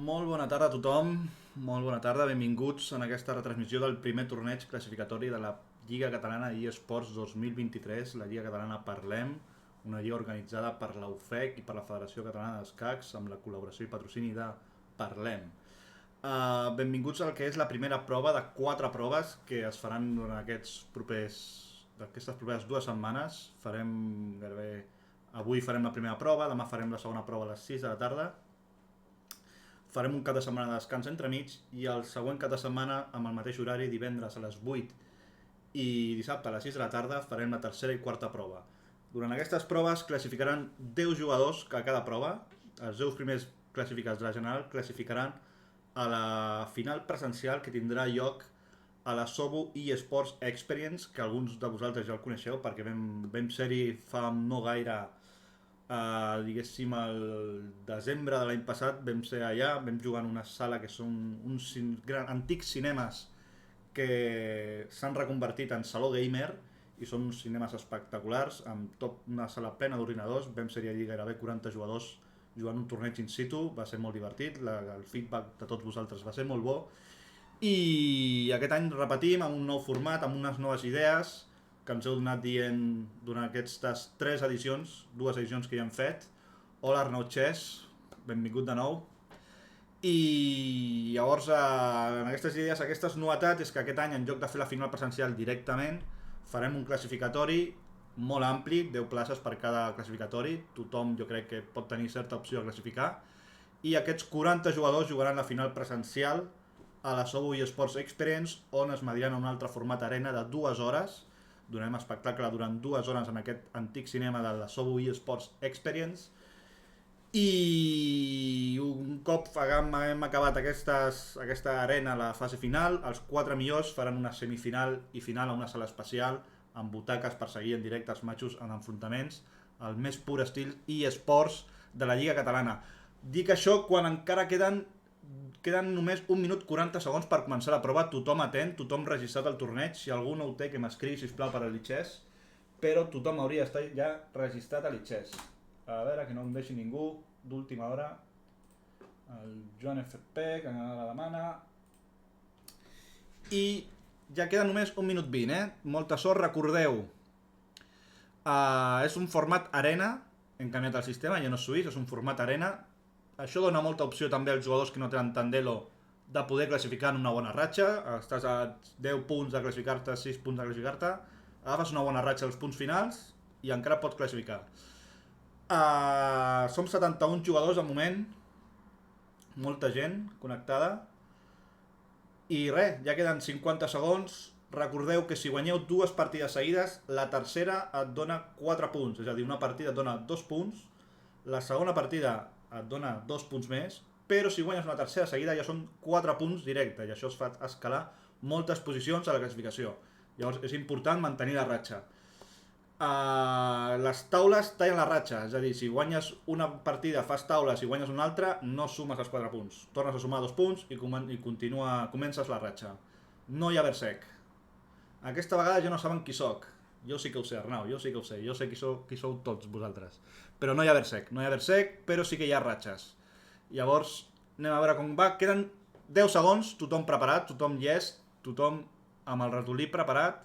Molt bona tarda a tothom, molt bona tarda, benvinguts en aquesta retransmissió del primer torneig classificatori de la Lliga Catalana eSports 2023, la Lliga Catalana Parlem, una lliga organitzada per la UFEC i per la Federació Catalana d'Escacs amb la col·laboració i patrocini de Parlem. Benvinguts al que és la primera prova de 4 proves que es faran durant aquestes properes 2 setmanes. Avui farem la primera prova, demà farem la segona prova a les 6 de la tarda. Farem un cap de setmana de descans entremig i el següent cap de setmana amb el mateix horari, divendres a les 8 i dissabte a les 6 de la tarda, farem la tercera i quarta prova. Durant aquestes proves classificaran 10 jugadors a cada prova. Els 10 primers classificats de la general classificaran a la final presencial que tindrà lloc a la Sobo eSports Experience, que alguns de vosaltres ja el coneixeu perquè vam ser-hi fa no gaire, diguéssim el desembre de l'any passat. Vam ser allà, vam jugar en una sala que són uns antics cinemes que s'han reconvertit en saló gamer i són uns cinemes espectaculars amb tot una sala plena d'ordinadors. Vam ser allà gairebé 40 jugadors jugant un torneig in situ, va ser molt divertit, el feedback de tots vosaltres va ser molt bo i aquest any repetim amb un nou format, amb unes noves idees que ens heu donat dient durant aquestes 3 edicions, 2 edicions que ja hem fet. Hola Arnau Chess, benvingut de nou. I llavors en aquestes idees, aquestes novetats és que aquest any en lloc de fer la final presencial directament farem un classificatori molt ampli, 10 places per cada classificatori, tothom jo crec que pot tenir certa opció a classificar i aquests 40 jugadors jugaran la final presencial a la Sobo eSports Experience on es mediran en un altre format arena de 2 hores. Donarem espectacle durant 2 hores en aquest antic cinema de la Sobo eSports Experience i un cop hem acabat aquesta arena, la fase final, els 4 millors faran una semifinal i final a una sala especial amb butaques per seguir en directe els matxos en enfrontaments, el més pur estil eSports de la Lliga Catalana. Dic això quan encara queden només 1 minut 40 segons per començar la prova, tothom atent, tothom registrat al torneig, si algú no ho té que m'escrigui sisplau per a l'Itxès, però tothom hauria d'estar ja registrat a l'Itxès. A veure, que no em deixi ningú d'última hora. El Joan FP, que la demana. I ja queda només 1 minut 20, Molta sort, recordeu. És un format arena, hem canviat el sistema, ja no és suís, és un format arena. Això dona molta opció també als jugadors que no tenen tant d'elo de poder classificar en una bona ratxa. Estàs a 10 punts de classificar-te, 6 punts de classificar-te, agafes una bona ratxa als punts finals i encara pots classificar. Som 71 jugadors al moment, molta gent connectada. I res, ja queden 50 segons. Recordeu que si guanyeu 2 partides seguides, la tercera et dona 4 punts. És a dir, una partida et dona 2 punts, la segona partida et dona 2 punts més, però si guanyes una tercera seguida ja són 4 punts directe i això es fa escalar moltes posicions a la classificació. Llavors és important mantenir la ratxa. Les taules tallen la ratxa, és a dir, si guanyes una partida, fas taula, si guanyes una altra, no sumes els 4 punts. Tornes a sumar 2 punts i comences la ratxa. No hi ha versec. Aquesta vegada ja no saben qui sóc. Jo sí que ho sé, Arnau, jo sé qui sou tots vosaltres. Però no hi ha versec, però sí que hi ha ratxes. Llavors, anem a veure com va. Queden 10 segons, tothom preparat, tothom llest, tothom amb el ratolí preparat.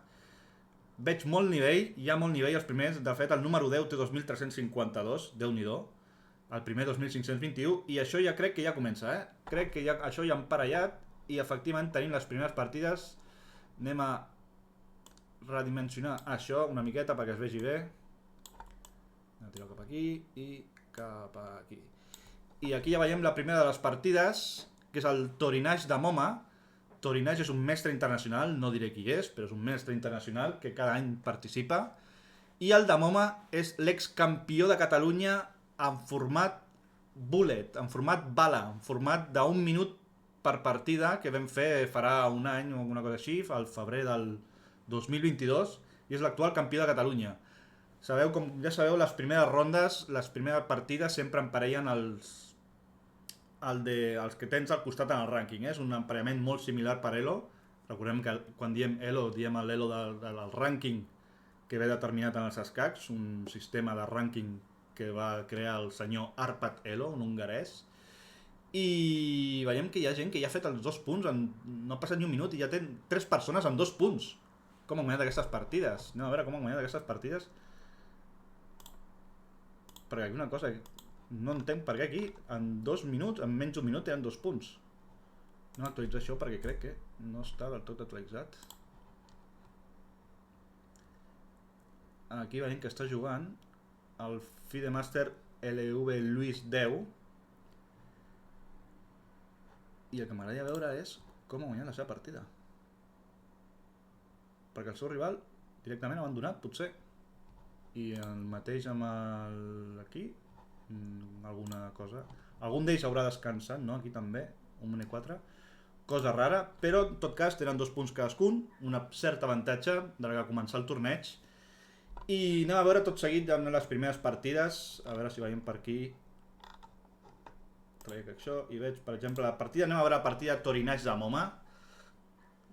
Veig molt nivell, hi ha molt nivell els primers. De fet, el número 10 té 2.352, Déu-n'hi-do. El primer 2.521 i això ja crec que ja comença, Crec que això ja ha emparellat i efectivament tenim les primeres partides. Anem a redimensionar això una miqueta perquè es vegi bé. Anem a tirar cap aquí i cap aquí. I aquí ja veiem la primera de les partides, que és el Torinage de Moma. Torinage és un mestre internacional, no diré qui és, però és un mestre internacional que cada any participa. I el de Moma és l'excampió de Catalunya en format bullet, en format bala, en format d'1 minut per partida que vam fer farà un any o alguna cosa així, al febrer del 2022, i és l'actual campió de Catalunya. Com ja sabeu, les primeres rondes, les primeres partides sempre emparellen els que tens al costat en el rànquing. És un emparellament molt similar per Elo. Recordem que quan diem Elo, diem l'Elo del rànquing que ve determinat en els escacs, un sistema de rànquing que va crear el senyor Arpad Elo, un hongarès. I veiem que hi ha gent que ja ha fet els 2 punts, no ha passat ni un minut i ja té 3 persones amb 2 punts. Com han guanyat aquestes partides? Anem a veure com han guanyat aquestes partides. Perquè aquí una cosa, no entenc per què aquí en 2 minuts, en menys d'un minut tenen 2 punts. No actualitzo això perquè crec que no està del tot actualitzat. Aquí veiem que està jugant el Fidemaster LV Luis 10 i el que m'agradaria veure és com ha guanyat la seva partida, perquè el seu rival directament ha abandonat potser, i el mateix amb aquí alguna cosa, algun d'ells haurà descansat, no? Aquí també un N4, cosa rara, però en tot cas tenen 2 punts cadascun, una certa avantatge de que començar el torneig. I anem a veure tot seguit les primeres partides, a veure si veiem per aquí. Traic això i veig, per exemple, la partida, anem a veure la partida Torinage de Moma.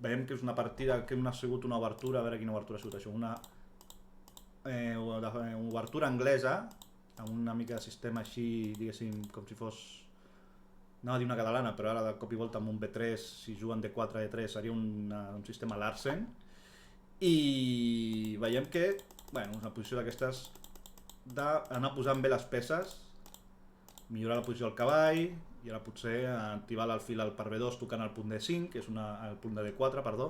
Veiem que és una partida que no ha sigut una obertura, a veure quina obertura ha sigut això, una obertura anglesa, amb una mica de sistema així, diguéssim, com si fos, anava a dir una catalana, però ara de cop i volta amb un B3, si juguen D4 a D3 seria un sistema Larsen. I veiem que, bueno, una posició d'aquestes d'anar posant bé les peces, millorar la posició del cavall i ara potser activar l'alfil al per B2 tocant el punt D5, que és el punt de D4, perdó,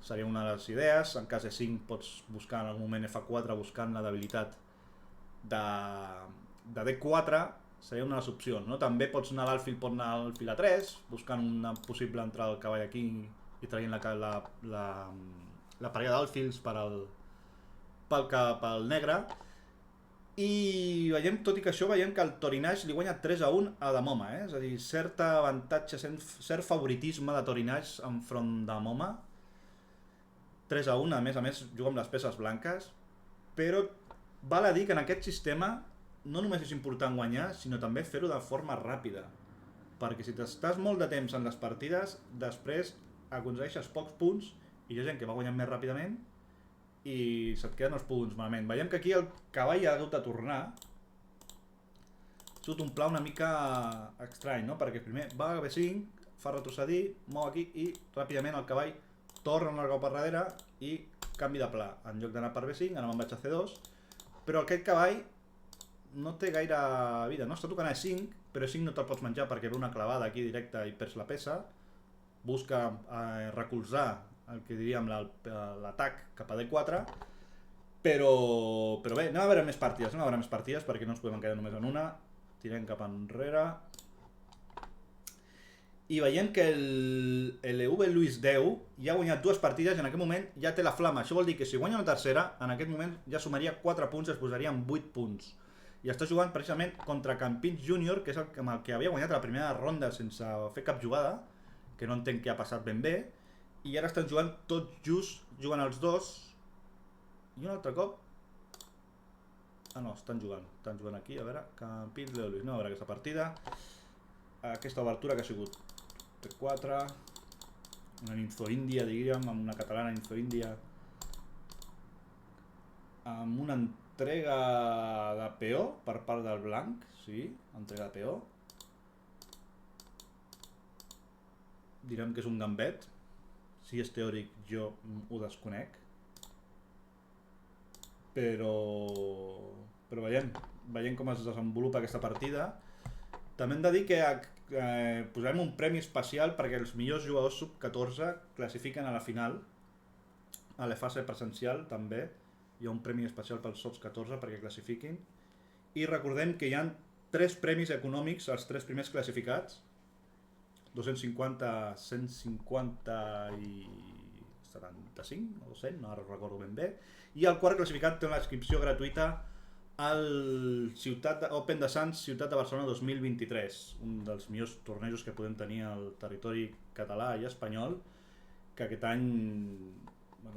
seria una de les idees. En cas de 5 pots buscar en algun moment F4 buscant la debilitat de D4, seria una de les opcions, no? També pots anar a l'alfil, pot anar al fil A3 buscant una possible entrada del cavall aquí i traient la parella d'alfils pel negre. I veiem, tot i que això, veiem que el Torinage li guanya 3-1 a Damoma, és a dir, cert avantatge, cert favoritisme de Torinage enfront de Moma. 3-1, a més, juga amb les peces blanques, però val a dir que en aquest sistema no només és important guanyar, sinó també fer-ho de forma ràpida, perquè si t'estàs molt de temps en les partides, després aconsegueixes pocs punts i hi ha gent que va guanyant més ràpidament i se't queden els punts malament. Veiem que aquí el cavall ha hagut de tornar. Ha sigut un pla una mica estrany, no? Perquè primer va a B5, fa retrocedir, mou aquí i ràpidament el cavall torna una cap per darrere i canvi de pla. En lloc d'anar per B5, ara me'n vaig a C2, però aquest cavall no té gaire vida, no? Està tocant a E5, però E5 no te'l pots menjar perquè ve una clavada aquí directa i perds la peça. Busca recolzar el que diríem l'atac cap a D4, però bé, anem a veure més partides, perquè no ens podem quedar només en una. Tirem cap enrere i veiem que el EV Luis 10 ja ha guanyat 2 partides i en aquest moment ja té la flama. Això vol dir que si guanya una tercera, en aquest moment ja sumaria 4 punts i es posaria en 8 punts. I està jugant precisament contra Campins Júnior, que és el que havia guanyat a la primera ronda sense fer cap jugada, que no entenc què ha passat ben bé. I ara estan jugant tots just, juguen els dos. I un altre cop... Ah no, estan jugant aquí, a veure, Campins de Luis, no, a veure aquesta partida. Aquesta obertura que ha sigut P4, una ninfo-índia, diríem, amb una catalana ninfo-índia, amb una entrega de peó per part del blanc, sí, entrega de peó. Direm que és un gambet. Si és teòric, jo ho desconec, però veiem com es desenvolupa aquesta partida. També hem de dir que posarem un premi especial perquè els millors jugadors sub-14 classifiquen a la final, a la fase presencial també hi ha un premi especial pels sub-14 perquè classifiquin, i recordem que hi ha 3 premis econòmics als 3 primers classificats, 250, 150 i 75 o 100, no recordo ben bé, i el quart classificat té una inscripció gratuïta al Open de Sants Ciutat de Barcelona 2023, un dels millors tornejos que podem tenir al territori català i espanyol, que aquest any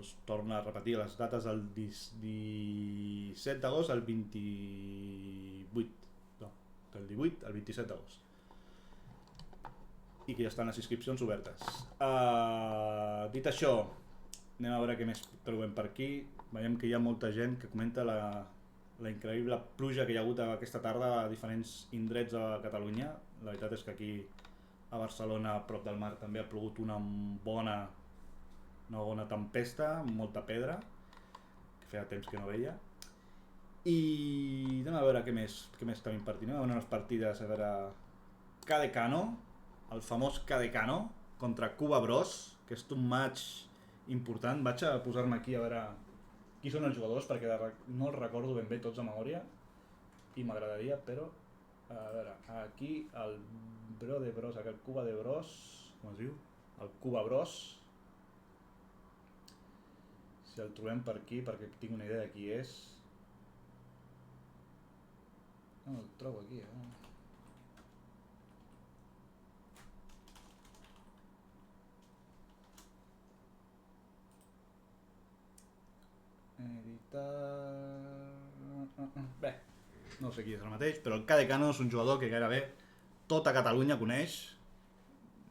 es torna a repetir les dates del 17 d'agost al 28, no, del 18 al 27 d'agost, i que ja estan les inscripcions obertes. Dit això, anem a veure què més trobem per aquí. Veiem que hi ha molta gent que comenta la increïble pluja que hi ha hagut aquesta tarda a diferents indrets de Catalunya. La veritat és que aquí a Barcelona, a prop del mar, també ha plogut una bona tempesta, amb molta pedra, que feia temps que no veia. I anem a veure què més tenim partint. Anem a veure unes partides, a veure... Cadecano, el famós Cadecano, contra Cuba Bros, que és un match important. Vaig a posar-me aquí a veure qui són els jugadors, perquè no els recordo ben bé tots de memòria, i m'agradaria, però... A veure, aquí el Bro de Bros, aquest Cuba de Bros, com es diu? El Cuba Bros. Si el trobem per aquí, perquè tinc una idea de qui és. No el trobo aquí, Editar... Bé, no sé qui és el mateix, però el Cadecano és un jugador que gairebé tota Catalunya coneix.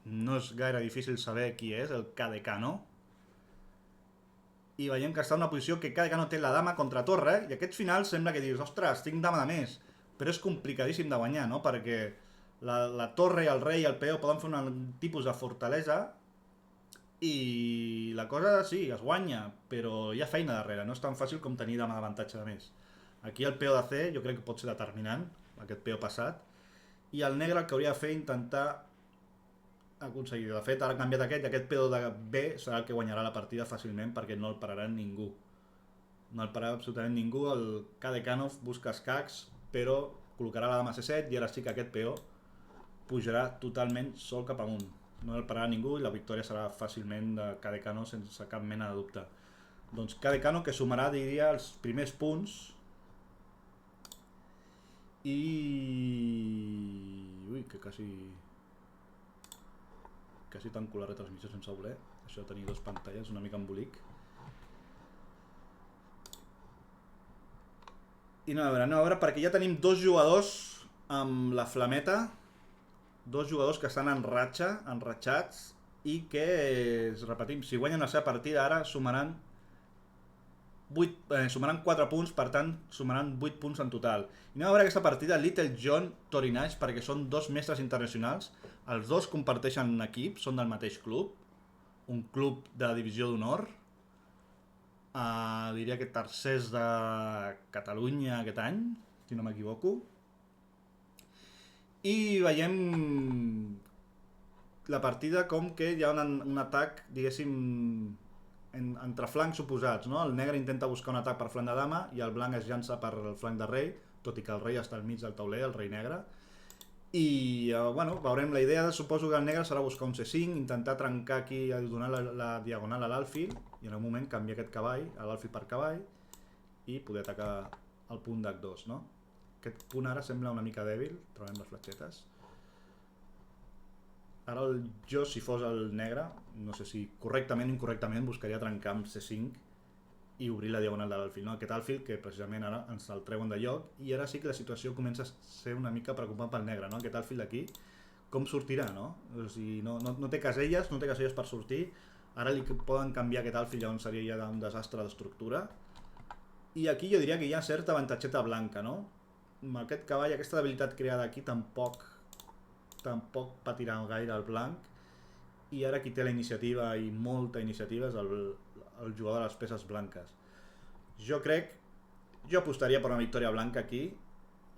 No és gaire difícil saber qui és el Cadecano. I veiem que està en una posició que Cadecano té la dama contra torre, i aquest final sembla que dius, ostres, tinc dama de més, però és complicadíssim de guanyar, no? Perquè la torre, el rei i el peó poden fer un tipus de fortalesa i la cosa sí, es guanya, però hi ha feina darrere, no és tan fàcil com tenir dama d'avantatge de més. Aquí el peó de C jo crec que pot ser determinant, aquest peó passat, i el negre el que hauria de fer intentar aconseguir. De fet, ara ha canviat aquest, i aquest peó de B serà el que guanyarà la partida fàcilment perquè no el pararà ningú. No el pararà absolutament ningú, el Cadecanov busca escacs, però col·locarà la dama C7 i ara sí que aquest peó pujarà totalment sol cap amunt. No el pararà ningú i la victòria serà fàcilment de Cadecano sense cap mena de dubte. Doncs Cadecano que sumarà, diria, els primers punts i... Ui, que quasi tanco la retransmissió sense voler. Això de tenir dues pantalles és una mica embolic. I anem a veure, perquè ja tenim dos jugadors amb la flameta, dos jugadors que estan en ratxa, enratxats, i que, repetim, si guanyen la seva partida ara sumaran 4 punts, per tant sumaran 8 punts en total. I anem a veure aquesta partida Little John Torinage, perquè són dos mestres internacionals, els dos comparteixen equip, són del mateix club, un club de divisió d'honor, diria que tercers de Catalunya aquest any, si no m'equivoco. I veiem la partida com que hi ha un atac, diguéssim, entre flancs oposats, no? El negre intenta buscar un atac per flanc de dama i el blanc es llança per el flanc de rei, tot i que el rei està al mig del tauler, el rei negre. I, bueno, veurem la idea, suposo que el negre serà buscar un C5, intentar trencar aquí, donar la diagonal a l'alfil, i en un moment canviar aquest cavall, a l'alfil per cavall, i poder atacar el punt d'H2, no? Aquest punt ara sembla una mica dèbil, trobem les fletxetes. Ara jo, si fos el negre, no sé si correctament o incorrectament, buscaria trencar amb C5 i obrir la diagonal de l'alfil, no? Aquest alfil que precisament ara ens el treuen de lloc, i ara sí que la situació comença a ser una mica preocupant pel negre, no? Aquest alfil d'aquí, com sortirà, no? O sigui, no té caselles, per sortir, ara li poden canviar aquest alfil, llavors seria ja un desastre d'estructura, i aquí jo diria que hi ha certa avantatgeta blanca, no? Amb aquest cavall, aquesta debilitat creada aquí tampoc patirà gaire el blanc, i ara qui té la iniciativa i molta iniciativa és el jugador de les peces blanques. Jo apostaria per una victòria blanca aquí,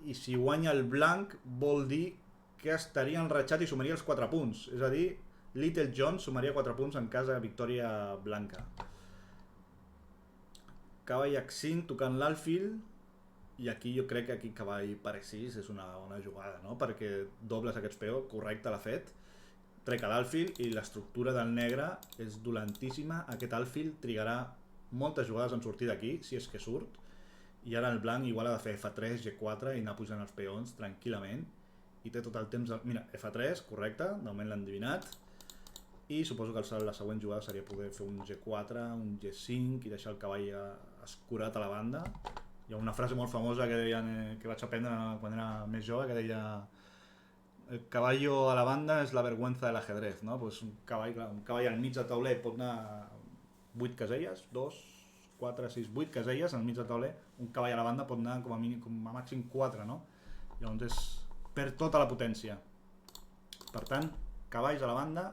i si guanya el blanc vol dir que estaria enratxat i sumaria els 4 punts, és a dir, Little John sumaria 4 punts en cas de victòria blanca. Cavall H5 tocant l'alfil, i aquí jo crec que aquí cavall per E6 és una bona jugada, no? Perquè dobles aquests peó, correcte l'ha fet, trec l'alfil i l'estructura del negre és dolentíssima. Aquest alfil trigarà moltes jugades en sortir d'aquí, si és que surt, i ara el blanc igual ha de fer F3, G4 i anar pujant els peons tranquil·lament, i té tot el temps... Mira, F3, correcte, de moment l'han endivinat, i suposo que la següent jugada seria poder fer un G4, un G5 i deixar el cavall escurat a la banda. Hi ha una frase molt famosa que vaig aprendre quan era més jove, que deia: el caballo a la banda és la vergüenza de l'ajedrez, no? Pues un cavall al mig del tauler pot anar 8 caselles, 2, 4, 6, 8 caselles al mig del tauler, un cavall a la banda pot anar com a màxim 4, no? Llavors perd tota la potència. Per tant, cavalls a la banda,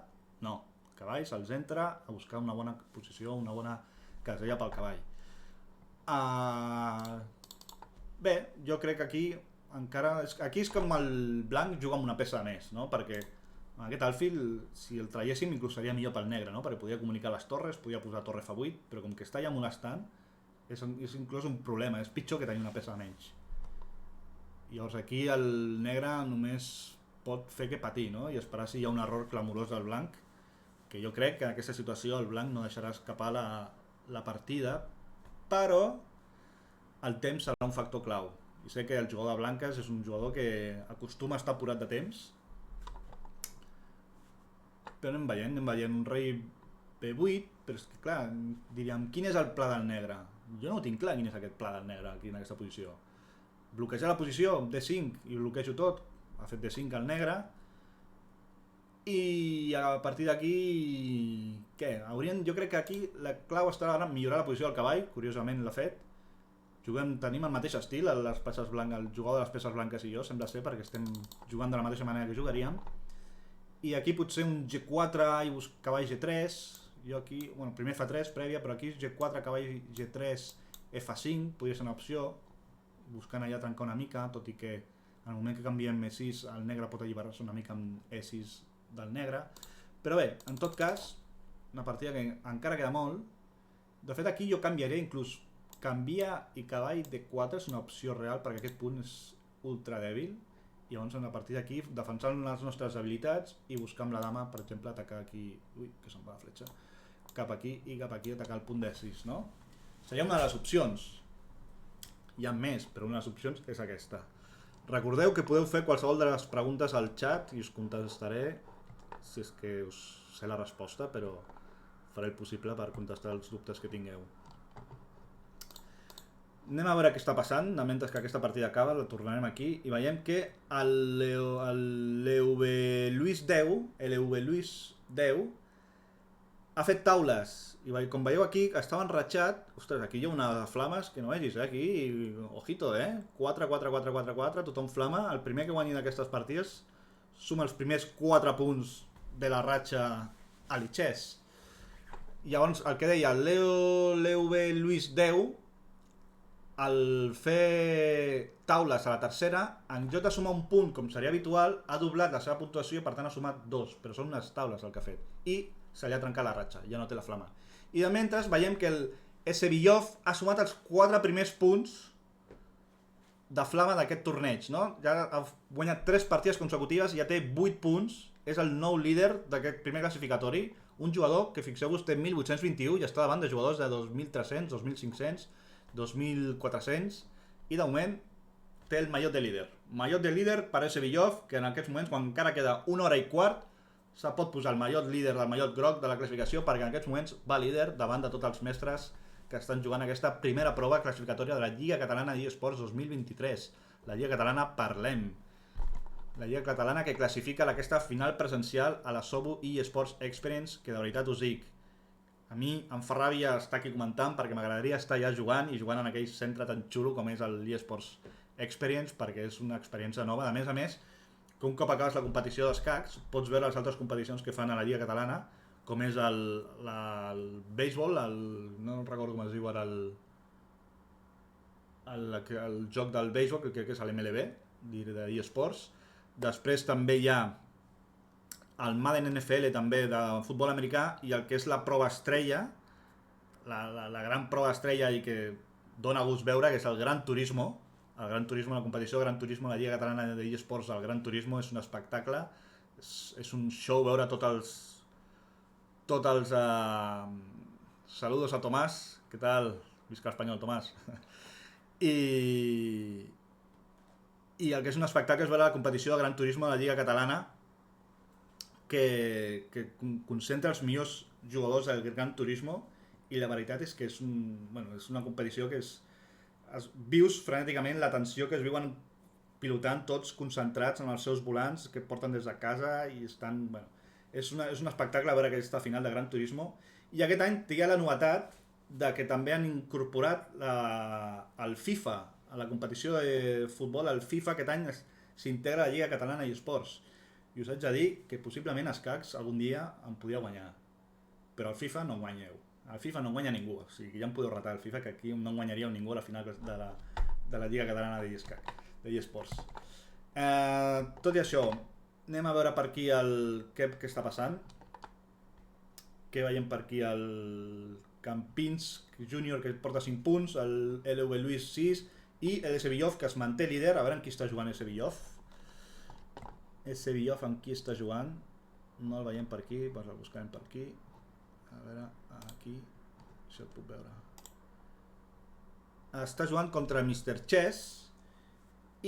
no. Cavalls al centre a buscar una bona posició, una bona casella pel cavall. Bé, jo crec que aquí encara... Aquí és com el blanc juga amb una peça més, no? Perquè aquest alfil, si el traiéssim, inclús seria millor pel negre, no? Perquè podia comunicar les torres, podia posar torre F8, però com que està ja molestant, és inclús un problema, és pitjor que tenir una peça menys. Llavors aquí el negre només pot fer que patir, no? I esperar si hi ha un error clamorós del blanc, que jo crec que en aquesta situació el blanc no deixarà escapar la partida, però el temps serà un factor clau. I sé que el jugador de blanques és un jugador que acostuma a estar apurat de temps, però anem veient un rei B8, però és que clar, diríem, quin és el pla del negre? Jo no ho tinc clar quin és aquest pla del negre aquí en aquesta posició. Bloquejar la posició, D5, i bloquejo tot, ha fet D5 el negre, i a partir d'aquí, què? Jo crec que aquí la clau estarà en millorar la posició del cavall, curiosament l'ha fet. Tenim el mateix estil, el jugador de les peces blanques i jo, sembla ser, perquè estem jugant de la mateixa manera que jugaríem. I aquí potser un G4 i cavall G3, jo aquí, bueno, primer F3 prèvia, però aquí G4, cavall G3, F5, podria ser una opció, buscant allà trencar una mica, tot i que en el moment que canviem E6 el negre pot alliberar-se una mica amb E6 del negre. Però bé, en tot cas, una partida que encara queda molt. De fet aquí jo canviaré inclús canvia i cavall D4 és una opció real perquè aquest punt és ultra dèbil i llavors en la partida aquí defensant les nostres habilitats i buscar amb la dama, per exemple, atacar aquí, ui, que se'n va la fletxa, cap aquí i cap aquí atacar el punt D6, no? Seria una de les opcions. Hi ha més, però una de les opcions és aquesta. Recordeu que podeu fer qualsevol de les preguntes al chat i us contestaré si és que us sé la resposta, però faré el possible per contestar els dubtes que tingueu. Anem a veure què està passant, mentre que aquesta partida acaba, la tornarem aquí i veiem que l'EV Luis 10 ha fet taules i com veieu aquí estava enratxat. Ostres, aquí hi ha una de flames que no vegis, aquí, ojito, 4, 4, 4, 4, 4, tothom flama. El primer que guanyi d'aquestes partides suma els primers 4 punts de la ratxa a l'Ichess. Llavors, el que deia, l'EV Luis 10, al fer taules a la tercera, en lloc de sumar un punt com seria habitual, ha doblat la seva puntuació i per tant ha sumat 2, però són unes taules el que ha fet. I se li ha trencat la ratxa, ja no té la flama. I de mentre veiem que el Esebillov ha sumat els 4 primers punts de flama d'aquest torneig, no? Ja ha guanyat 3 partides consecutives i ja té 8 punts, és el nou líder d'aquest primer classificatori, un jugador que, fixeu-vos, té 1821 i està davant de jugadors de 2300, 2500, 2400 i de moment té el mallot de líder. Mallot de líder per Esebillov, que en aquests moments, quan encara queda 1 hora i quart, se pot posar el mallot líder del mallot groc de la classificació perquè en aquests moments va líder davant de tots els mestres que estan jugant aquesta primera prova classificatòria de la Lliga Catalana d'eSports 2023. La Lliga Catalana Parlem. La Lliga Catalana que classifica aquesta final presencial a la Sobu eSports Experience, que de veritat us dic, a mi em fa ràbia estar aquí comentant perquè m'agradaria estar ja jugant i jugant en aquell centre tan xulo com és l'eSports Experience perquè és una experiència nova. A més, que un cop acabes la competició d'escacs pots veure les altres competicions que fan a la Lliga Catalana, com és el béisbol, no recordo com es diu ara el joc del béisbol, que crec que és l'MLB, d'eSports. Després també hi ha el Madden NFL també de futbol americà i el que és la prova estrella, la gran prova estrella i que dona gust veure, que és el Gran Turismo. El Gran Turismo, la competició de Gran Turismo, la Lliga Catalana d'eSports, el Gran Turismo, és un espectacle, és un show veure tots els saludos a Tomàs, què tal? Visca l'Espanyol, Tomàs. I el que és un espectacle és veure la competició de Gran Turismo de la Lliga Catalana, que concentra els millors jugadors del Gran Turismo i la veritat és que és una competició que vius frenèticament la tensió que es viuen pilotant tots concentrats en els seus volants que porten des de casa i estan... És un espectacle veure aquesta final de Gran Turismo i aquest any té la novetat de que també han incorporat el FIFA a la competició de futbol. El FIFA aquest any s'integra a la Lliga Catalana d'eSports. I us haig de dir que possiblement escacs algun dia em podia guanyar. Però al FIFA no guanyeu. Al FIFA no guanya ningú. O sigui, ja em podeu retar al FIFA, que aquí no guanyaríeu ningú a la final de la Lliga Catalana d'eSports. Tot i això, anem a veure per aquí què està passant. Què veiem per aquí? El Campins Júnior, que porta 5 punts, el LV Luis 6 i el Sevillov, que es manté líder. A veure en qui està jugant el Sevillov. El Sevillov en qui està jugant. No el veiem per aquí, doncs el buscarem per aquí. A veure, aquí, si el puc veure. Està jugant contra Mr. Chess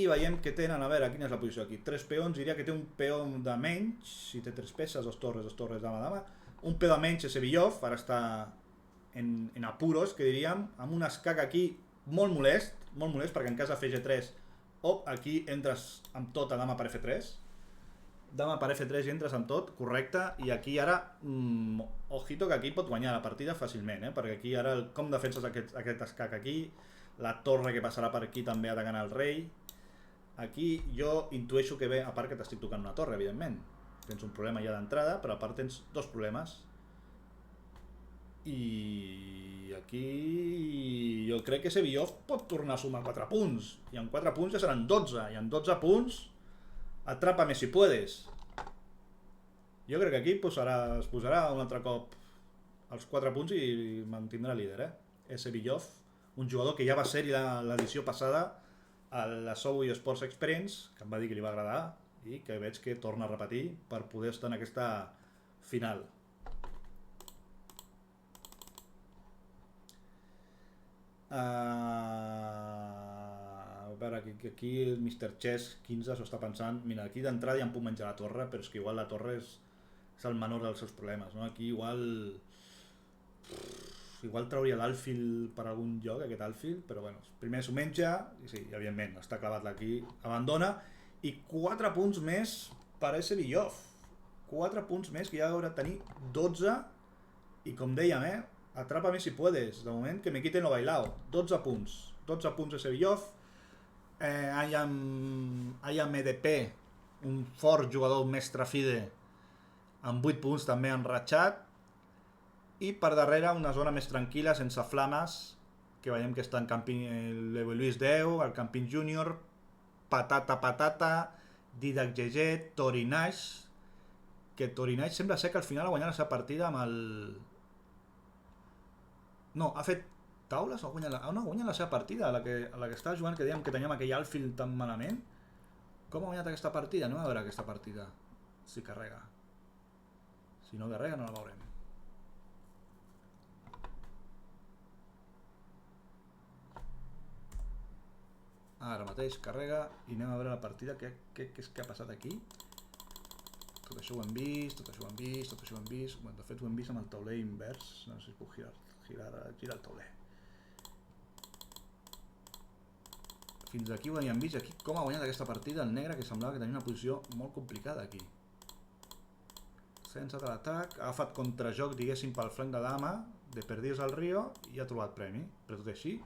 i veiem que tenen, a veure, quina és la posició aquí, 3 peons, diria que té un peó de menys, si té 3 peces, 2 torres, dama, un peó de menys és Sevillov, ara està en apuros, que diríem, amb un escac aquí molt molest, perquè en cas de fer G3, aquí entres amb tot a dama per F3, dama per F3 i entres amb tot, correcte, i aquí ara, ojito que aquí pot guanyar la partida fàcilment, perquè aquí ara com defenses aquest escac aquí, la torre que passarà per aquí també atacant el rei, aquí jo intueixo que ve, a part que t'estic tocant una torre, evidentment, tens un problema ja d'entrada, però a part tens 2 problemes, i aquí jo crec que Sevillov pot tornar a sumar 4 punts, i amb 4 punts ja seran 12, i amb 12 punts atrapa-me si puedes. Jo crec que aquí es posarà un altre cop els 4 punts i mantindrà líder, És Sevillov, un jugador que ja va ser l'edició passada a la Sobo eSports Experience, que em va dir que li va agradar i que veig que torna a repetir per poder estar en aquesta final. A veure, aquí el Mr. Chess 15 s'ho està pensant, mira, aquí d'entrada ja em puc menjar la torre, però és que igual la torre és el menor dels seus problemes, no? Aquí igual trauria l'Alfield per algun lloc, aquest Alfield, però bueno, primer s'ho menja, i sí, evidentment, està clavat aquí, abandona, i 4 punts més per a Sevillov, 4 punts més, que ja haurà de tenir 12, i com dèiem, atrapa-me si puedes, de moment que me quiten lo bailao, 12 punts a Sevillov, IAMDP, un fort jugador mestre fide, amb 8 punts també enratxat, i per darrere una zona més tranquil·la, sense flames, que veiem que està en el Luis 10, el Campins Júnior, Patata, Didac GG, Torinaix, que Torinaix sembla ser que al final ha guanyat la seva partida amb el... No, ha fet taules o ha guanyat la seva partida, a la que estava jugant, que dèiem que teníem aquell Alfield tan malament. Com ha guanyat aquesta partida? Anem a veure aquesta partida, si carrega. Si no carrega no la veurem. Ara mateix carrega i anem a veure la partida, què ha passat aquí. Tot això ho hem vist, bueno, de fet ho hem vist amb el tauler invers, no sé si puc girar el tauler. Fins aquí ho havíem vist, aquí com ha guanyat aquesta partida el negre, que semblava que tenia una posició molt complicada aquí. S'ha llançat a l'atac, ha agafat contrajoc, diguéssim, pel flanc de dama, de Perdius al Rio, i ha trobat premi, però tot així,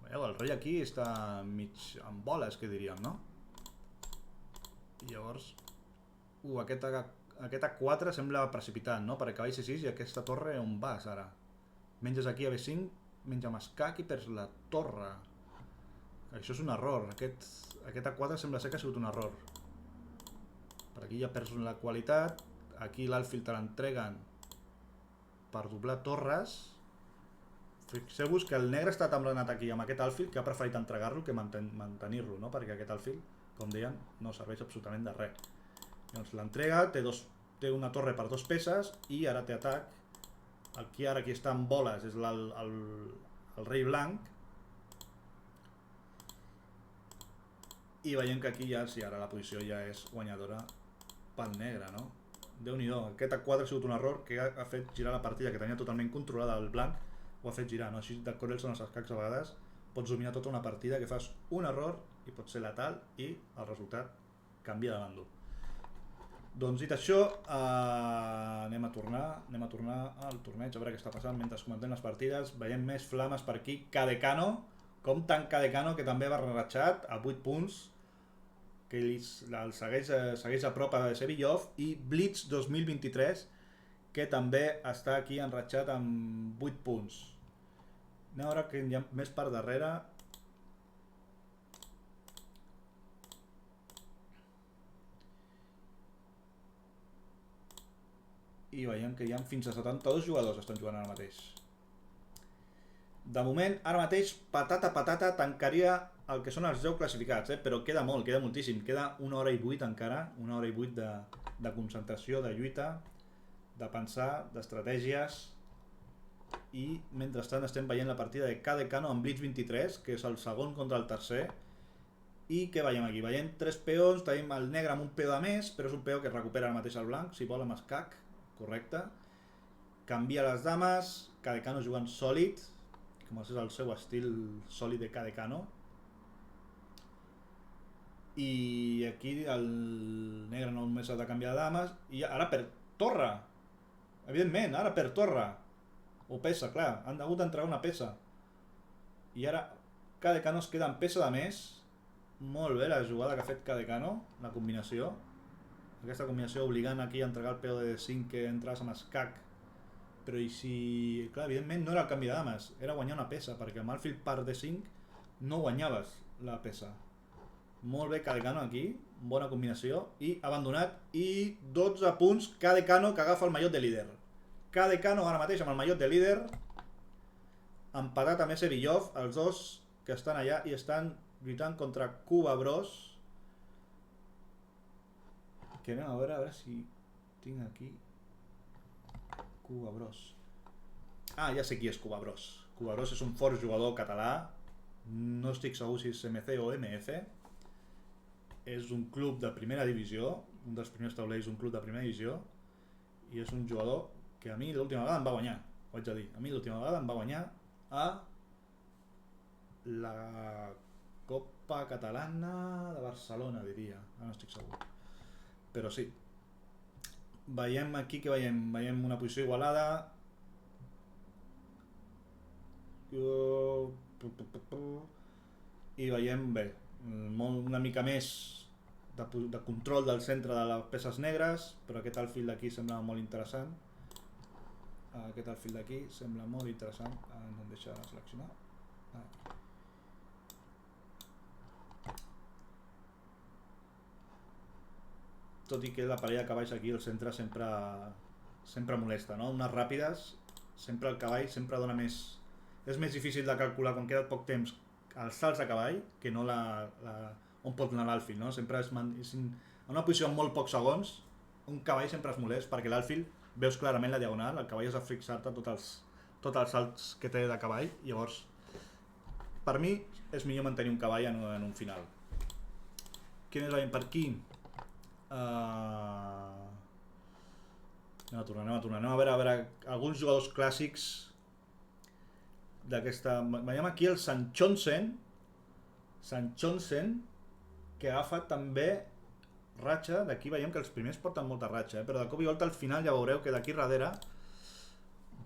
veieu, el rei aquí està mig amb boles, que diríem, no? I llavors, aquest A4 sembla precipitat, no? Per acabar C6 i aquesta torre on vas ara? Menges aquí a B5, menja amb escac i perds la torre. Això és un error, aquest A4 sembla ser que ha sigut un error. Per aquí ja perds la qualitat, aquí l'Alfield te l'entreguen per doblar torres. Fixeu-vos que el negre està tan blanat aquí amb aquest Alfield que ha preferit entregar-lo que mantenir-lo, no? Perquè aquest Alfield, com deien, no serveix absolutament de res. Llavors l'entrega, té una torre per 2 peces i ara té atac. El que ara aquí està en boles és el rei blanc. I veiem que aquí ja, sí, ara la posició ja és guanyadora pel negre, no? Déu-n'hi-do, aquest A4 ha sigut un error que ha fet girar la partida que tenia totalment controlada el blanc, ho ha fet girar, no? Així de cruels són els escacs a vegades, pots dominar tota una partida que fas un error i pot ser letal i el resultat canvia de bàndol. Doncs dit això, anem a tornar al torneig, a veure què està passant mentre comentem les partides. Veiem més flames per aquí, Cadecano, com tant Cadecano, que també va reratxat a 8 punts, que el segueix a prop a Sevillov, i Blitz 2023, que també està aquí enratxat amb 8 punts. Anem a veure que hi ha més per darrere. I veiem que hi ha fins a 72 jugadors estan jugant ara mateix. De moment, ara mateix, patata, tancaria el que són els 10 classificats, però queda molt, queda moltíssim. Queda 1 hora i 8 encara, 1 hora i 8 de concentració, de lluita, de pensar, d'estratègies. I mentrestant estem veient la partida de Cadecano amb Blitz 23, que és el segon contra el tercer. I què veiem aquí? Veiem 3 peons, tenim el negre amb un peó de més, però és un peó que recupera ara mateix el blanc, si vol amb escac, correcte. Canvia les dames, Cadecano jugant sòlid, com és el seu estil sòlid de Cadecano. I aquí el negre només ha de canviar de dames, i ara per torre, evidentment, ara per torre, o peça, clar, han hagut d'entregar una peça. I ara Cadecano es queda amb peça de més. Molt bé la jugada que ha fet Cadecano, la combinació. Aquesta combinació obligant aquí a entregar el peó de 5 que entres amb escac. Però i si... Clar, evidentment no era el canvi de dames, era guanyar una peça, perquè amb alfil par de 5 no guanyaves la peça. Molt bé Cadecano aquí, bona combinació, i abandonat, i 12 punts, Cadecano que agafa el mallot de líder. Cadecano ara mateix amb el mallot de líder, empatat amb Sevillov, els dos que estan allà i estan lluitant contra Cuba Bros. Que anem a veure si tinc aquí Cuba Bros. Ah, ja sé qui és Cuba Bros. Cuba Bros és un fort jugador català, no estic segur si és MC o MF. És un club de primera divisió, un dels primers taulells d'un club de primera divisió, i és un jugador que a mi l'última vegada em va guanyar, ho haig de dir. A mi l'última vegada em va guanyar a la Copa Catalana de Barcelona, diria, ara no estic segur. Però sí. Veiem aquí que veiem una posició igualada. I veiem bé, una mica més de control del centre de les peces negres, però aquest alfil d'aquí sembla molt interessant. Aquest alfil d'aquí sembla molt interessant. No em deixa seleccionar. Tot i que la parella de cavalls aquí al centre sempre molesta, no? Unes ràpides, sempre el cavall sempre dona més... És més difícil de calcular quan queda poc temps els salts de cavall que no on pot anar l'alfil, no? Sempre en una posició amb molt pocs segons, un cavall sempre es molest perquè l'alfil veus clarament la diagonal, el cavall has de fixar-te tots els salts que té de cavall, llavors per mi és millor mantenir un cavall en un final. Què més veiem per aquí? Anem a tornar a veure alguns jugadors clàssics d'aquesta... Veiem aquí el Sanchonsen, que agafa també ratxa. D'aquí veiem que els primers porten molta ratxa, però de cop i volta al final ja veureu que d'aquí darrere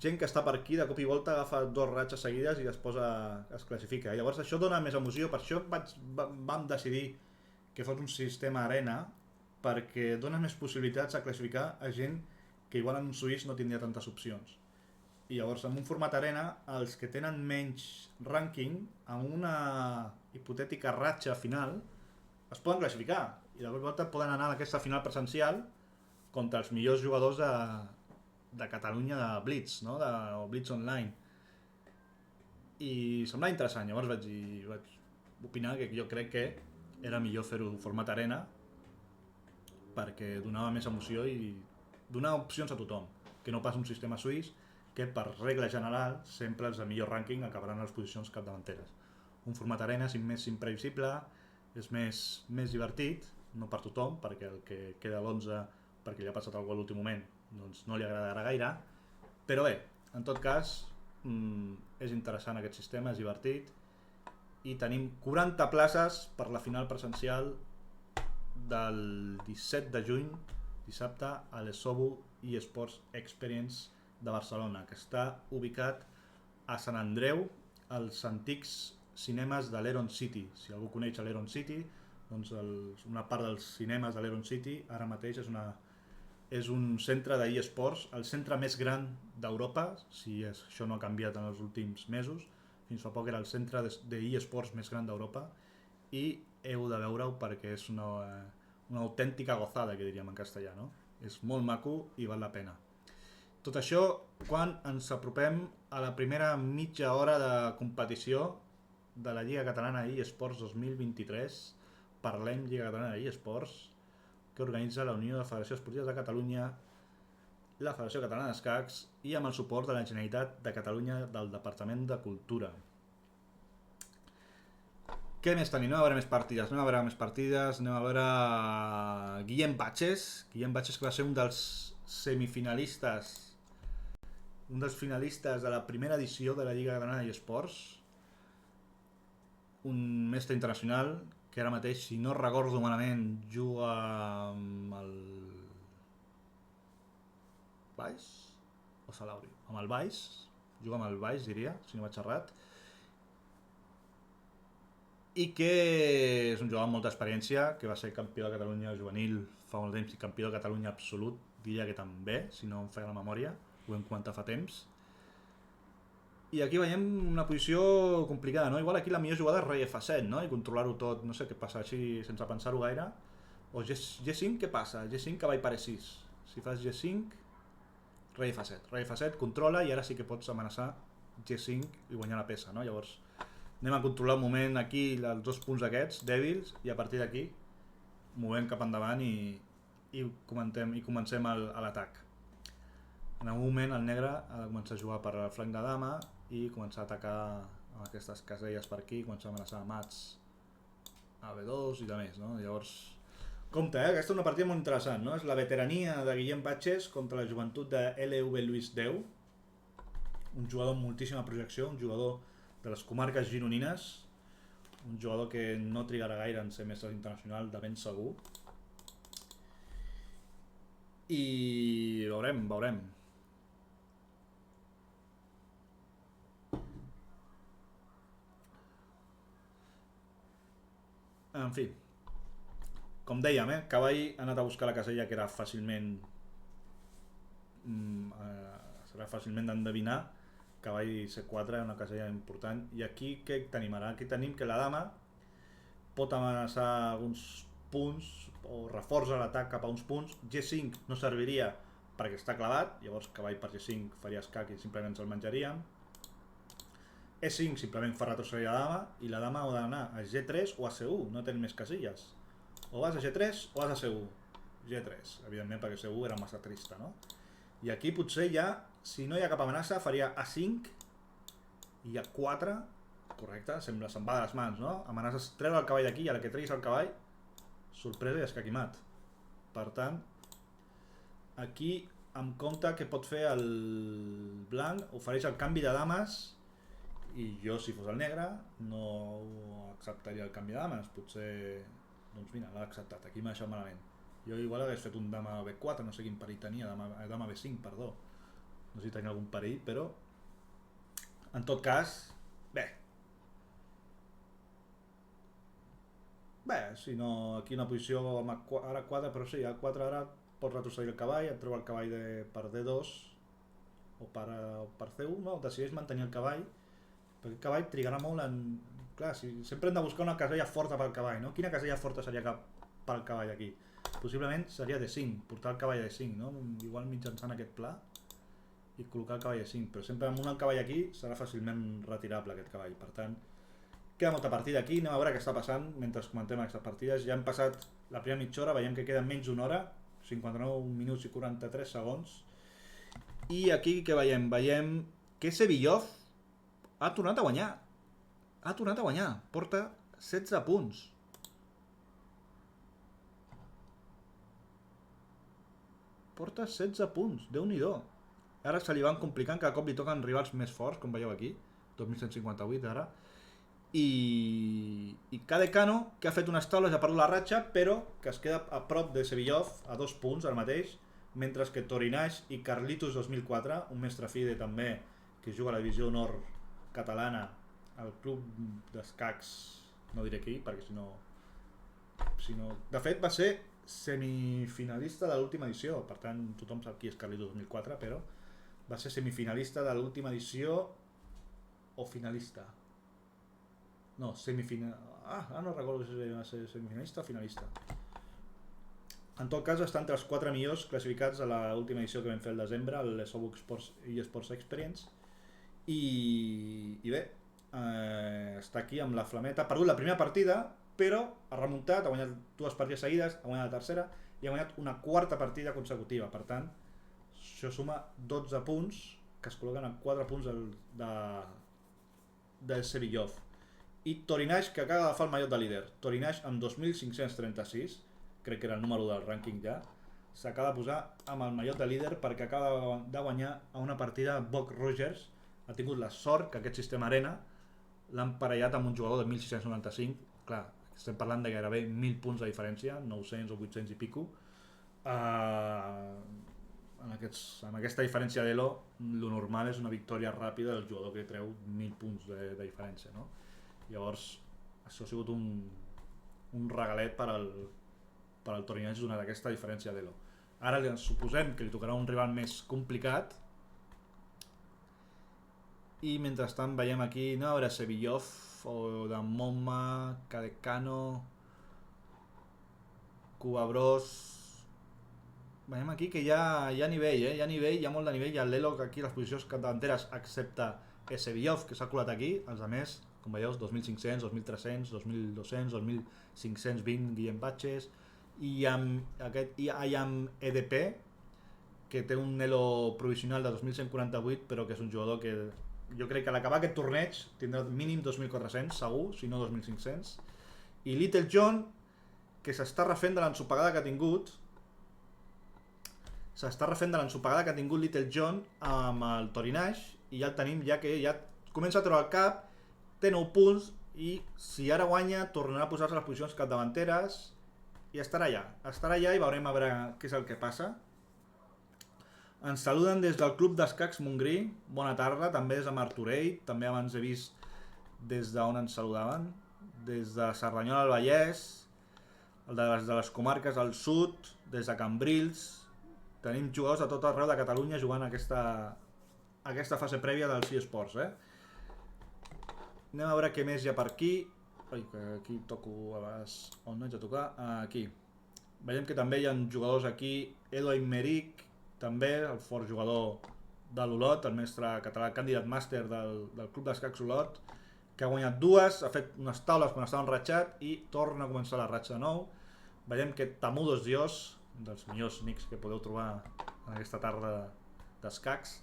gent que està per aquí de cop i volta agafa 2 ratxes seguides i es classifica. Llavors això dona més emoció, per això vam decidir que fos un sistema arena, perquè dona més possibilitats a classificar a gent que igual en un suís no tindria tantes opcions. I llavors en un format arena, els que tenen menys rànquing, amb una hipotètica ratxa final, es poden classificar i de cop i volta poden anar a aquesta final presencial contra els millors jugadors de Catalunya de Blitz, no? O Blitz Online. I semblava interessant, llavors vaig opinar que jo crec que era millor fer-ho format arena perquè donava més emoció i donava opcions a tothom, que no pas un sistema suís que per regla general sempre els de millor rànquing acabaran a les posicions capdavanteres. Un format arena és més imprevisible, és més divertit, no per tothom, perquè el que queda a l'11 perquè li ha passat alguna cosa a l'últim moment doncs no li agradarà gaire, però bé, en tot cas és interessant aquest sistema, és divertit, i tenim 40 places per la final presencial del 17 de juny, dissabte, a l'Esobu eSports Experience de Barcelona, que està ubicat a Sant Andreu, als antics cinemes de l'Heron City. Si algú coneix l'Heron City, doncs una part dels cinemes de l'Heron City ara mateix és un centre d'eSports, el centre més gran d'Europa, si això no ha canviat en els últims mesos. Fins fa poc era el centre d'eSports més gran d'Europa i heu de veure-ho perquè és una autèntica gozada, que diríem en castellà, no? És molt maco i val la pena. Tot això quan ens apropem a la primera mitja hora de competició de la Lliga Catalana d'eSports 2023. Parlem Lliga Catalana d'eSports, que organitza la Unió de Federacions Esportives de Catalunya, la Federació Catalana d'Escacs i amb el suport de la Generalitat de Catalunya del Departament de Cultura. Què més tenim? Anem a veure més partides. Anem a veure Guillem Batxes, que va ser un dels semifinalistes, un dels finalistes de la primera edició de la Lliga Catalana d'eSports, un mestre internacional que ara mateix, si no recordo malament, juga amb el Baix o Salauri? Amb el Baix, juga amb el Baix, diria, si no vaig errat, i que és un jugador amb molta experiència, que va ser campió de Catalunya juvenil fa molt temps i campió de Catalunya absolut, diria que també, si no em feia la memòria, ho hem comentat fa temps. I aquí veiem una posició complicada, no? Igual aquí la millor jugada és rei F7, no? I controlar-ho tot, no sé què passa així sense pensar-ho gaire. O G5, què passa? G5 cavall per E6. Si fas G5, rei F7. Rei F7 controla i ara sí que pots amenaçar G5 i guanyar la peça, no? Llavors anem a controlar un moment aquí els dos punts aquests, dèbils, i a partir d'aquí movem cap endavant i comencem l'atac. En algun moment el negre ha de començar a jugar per el flanc de dama i començar a atacar amb aquestes caselles per aquí, començar a amenaçar mats a B2 i de més, no? Llavors, compte, aquesta és una partida molt interessant, no? És la veterania de Guillem Batxes contra la joventut de LV Lluís Déu, un jugador amb moltíssima projecció, un jugador de les comarques gironines, un jugador que no trigarà gaire en ser mestre internacional de ben segur, i veurem. En fi, com dèiem, cavall ha anat a buscar la casella que era fàcilment serà fàcilment d'endevinar. Cavall C4, una casella important. I aquí què tenim ara? Aquí tenim que la dama pot amenaçar alguns punts o reforça l'atac cap a uns punts. G5 no serviria perquè està clavat, llavors cavall per G5 faria escac i simplement ens el menjaríem. E5 simplement fa retrocedir la dama i la dama ha d'anar a G3 o a C1, no tenen més casilles. O vas a G3 o vas a C1. G3, evidentment, perquè C1 era massa trista, no? I aquí potser ja, si no hi ha cap amenaça, faria A5 i A4, correcte, se'n va de les mans, no? Amenaces treure el cavall d'aquí i a la que treguis el cavall, sorpresa i escaquimat. Per tant, aquí em compte que pot fer el blanc, ofereix el canvi de dames i jo, si fos el negre, no acceptaria el canvi de dames. Potser, doncs mira, l'ha acceptat, aquí m'ha deixat malament. Jo igual hagués fet un dama B4, no sé quin perill tenia, dama B5, perdó. No sé si tenia algun perill, però en tot cas, bé, si no, aquí una posició amb ara 4, però sí, A4 ara pot retrocedir el cavall, et treu el cavall per D2 o per C1, no? Decideix mantenir el cavall, perquè el cavall trigarà molt en... Clar, sempre hem de buscar una casella forta pel cavall, no? Quina casella forta seria pel cavall aquí? Possiblement seria D5, portar el cavall a D5, no? Igual mitjançant aquest pla i col·locar el cavall a D5, però sempre amb un cavall aquí serà fàcilment retirable aquest cavall. Per tant, queda molta partida aquí, anem a veure què està passant mentre comentem aquestes partides. Ja hem passat la primera mitja hora, veiem que queda menys d'una hora, 59 minuts i 43 segons. I aquí què veiem? Veiem que Sevillov ha tornat a guanyar. Porta 16 punts. Porta 16 punts, Déu-n'hi-do. Ara se li van complicant, cada cop li toquen rivals més forts, com veieu aquí, 2158 ara. I Cadecano, que ha fet unes taules, ha perdut la ratxa, però que es queda a prop de Sevillov, a 2 punts ara mateix, mentre que Torinaix i Carlitos 2004, un mestre FIDE també, que juga a la divisió honor catalana, al club d'escacs, no diré qui, perquè si no De fet, va ser semifinalista de l'última edició, per tant, tothom sap qui és Carlito 2004, però va ser semifinalista de l'última edició o finalista. No, semifinal... no recordo si va ser semifinalista o finalista. En tot cas, està entre els 4 millors classificats a l'última edició que vam fer al desembre, el Sobook Sports i Sports Experience. I bé, està aquí amb la flameta. Ha perdut la primera partida, però ha remuntat, ha guanyat 2 partides seguides, ha guanyat la tercera i ha guanyat una quarta partida consecutiva. Per tant, això suma 12 punts, que es col·loquen a 4 punts del Sevillov. I Torinash, que acaba d'agafar el mallot de líder. Torinash amb 2.536, crec que era el número del rànquing ja, s'acaba de posar amb el mallot de líder perquè acaba de guanyar a una partida Boc Rogers. Ha tingut la sort que aquest sistema arena l'ha emparellat amb un jugador de 1.695. Clar, estem parlant de gairebé 1.000 punts de diferència, 900 o 800 i pico. Amb aquesta diferència d'Elo, lo normal és una victòria ràpida del jugador que treu 1.000 punts de diferència, no? Llavors, això ha sigut un regalet per al Torinoense donat aquesta diferència d'Elo. Ara suposem que li tocarà un rival més complicat. I mentrestant veiem aquí, no, a veure, Sevillov o de Momma, Cadecano, Cubabros. Veiem aquí que hi ha nivell, hi ha nivell, hi ha molt de nivell. Hi ha l'Elo aquí les posicions capdavanteres, excepte Sevillov, que s'ha colat aquí. Els altres, com veieu, 2.500, 2.300, 2.200, 2.520 Guillem Batches. I amb EDP, que té un Elo provisional de 2.148, però que és un jugador que jo crec que a l'acabar aquest torneig tindrà mínim 2.400 segur, si no 2.500. I Little John, que s'està refent de l'ensopegada que ha tingut Little John amb el Torinash, i ja el tenim, ja que ja comença a treure el cap, té 9 punts, i si ara guanya tornarà a posar-se a les posicions capdavanteres i estarà allà i veurem a veure què és el que passa. Ens saluden des del Club d'Escacs Montgrí, bona tarda, també des de Martorell, també abans he vist des d'on ens saludaven, des de Cerdanyola del Vallès, des de les comarques del sud, des de Cambrils. Tenim jugadors a tot arreu de Catalunya jugant aquesta fase prèvia dels eSports. Anem a veure què més hi ha per aquí. Ai, que aquí toco a vegades on no haig de tocar. Aquí. Veiem que també hi ha jugadors aquí. Edo Aymeric, també, el fort jugador de l'Olot, el mestre català, candidat màster del Club d'Escacs Olot, que ha guanyat 2, ha fet unes taules quan estava enratxat i torna a començar la ratxa de nou. Veiem que Tamudos Dios, un dels millors nicks que podeu trobar en aquesta tarda d'escacs,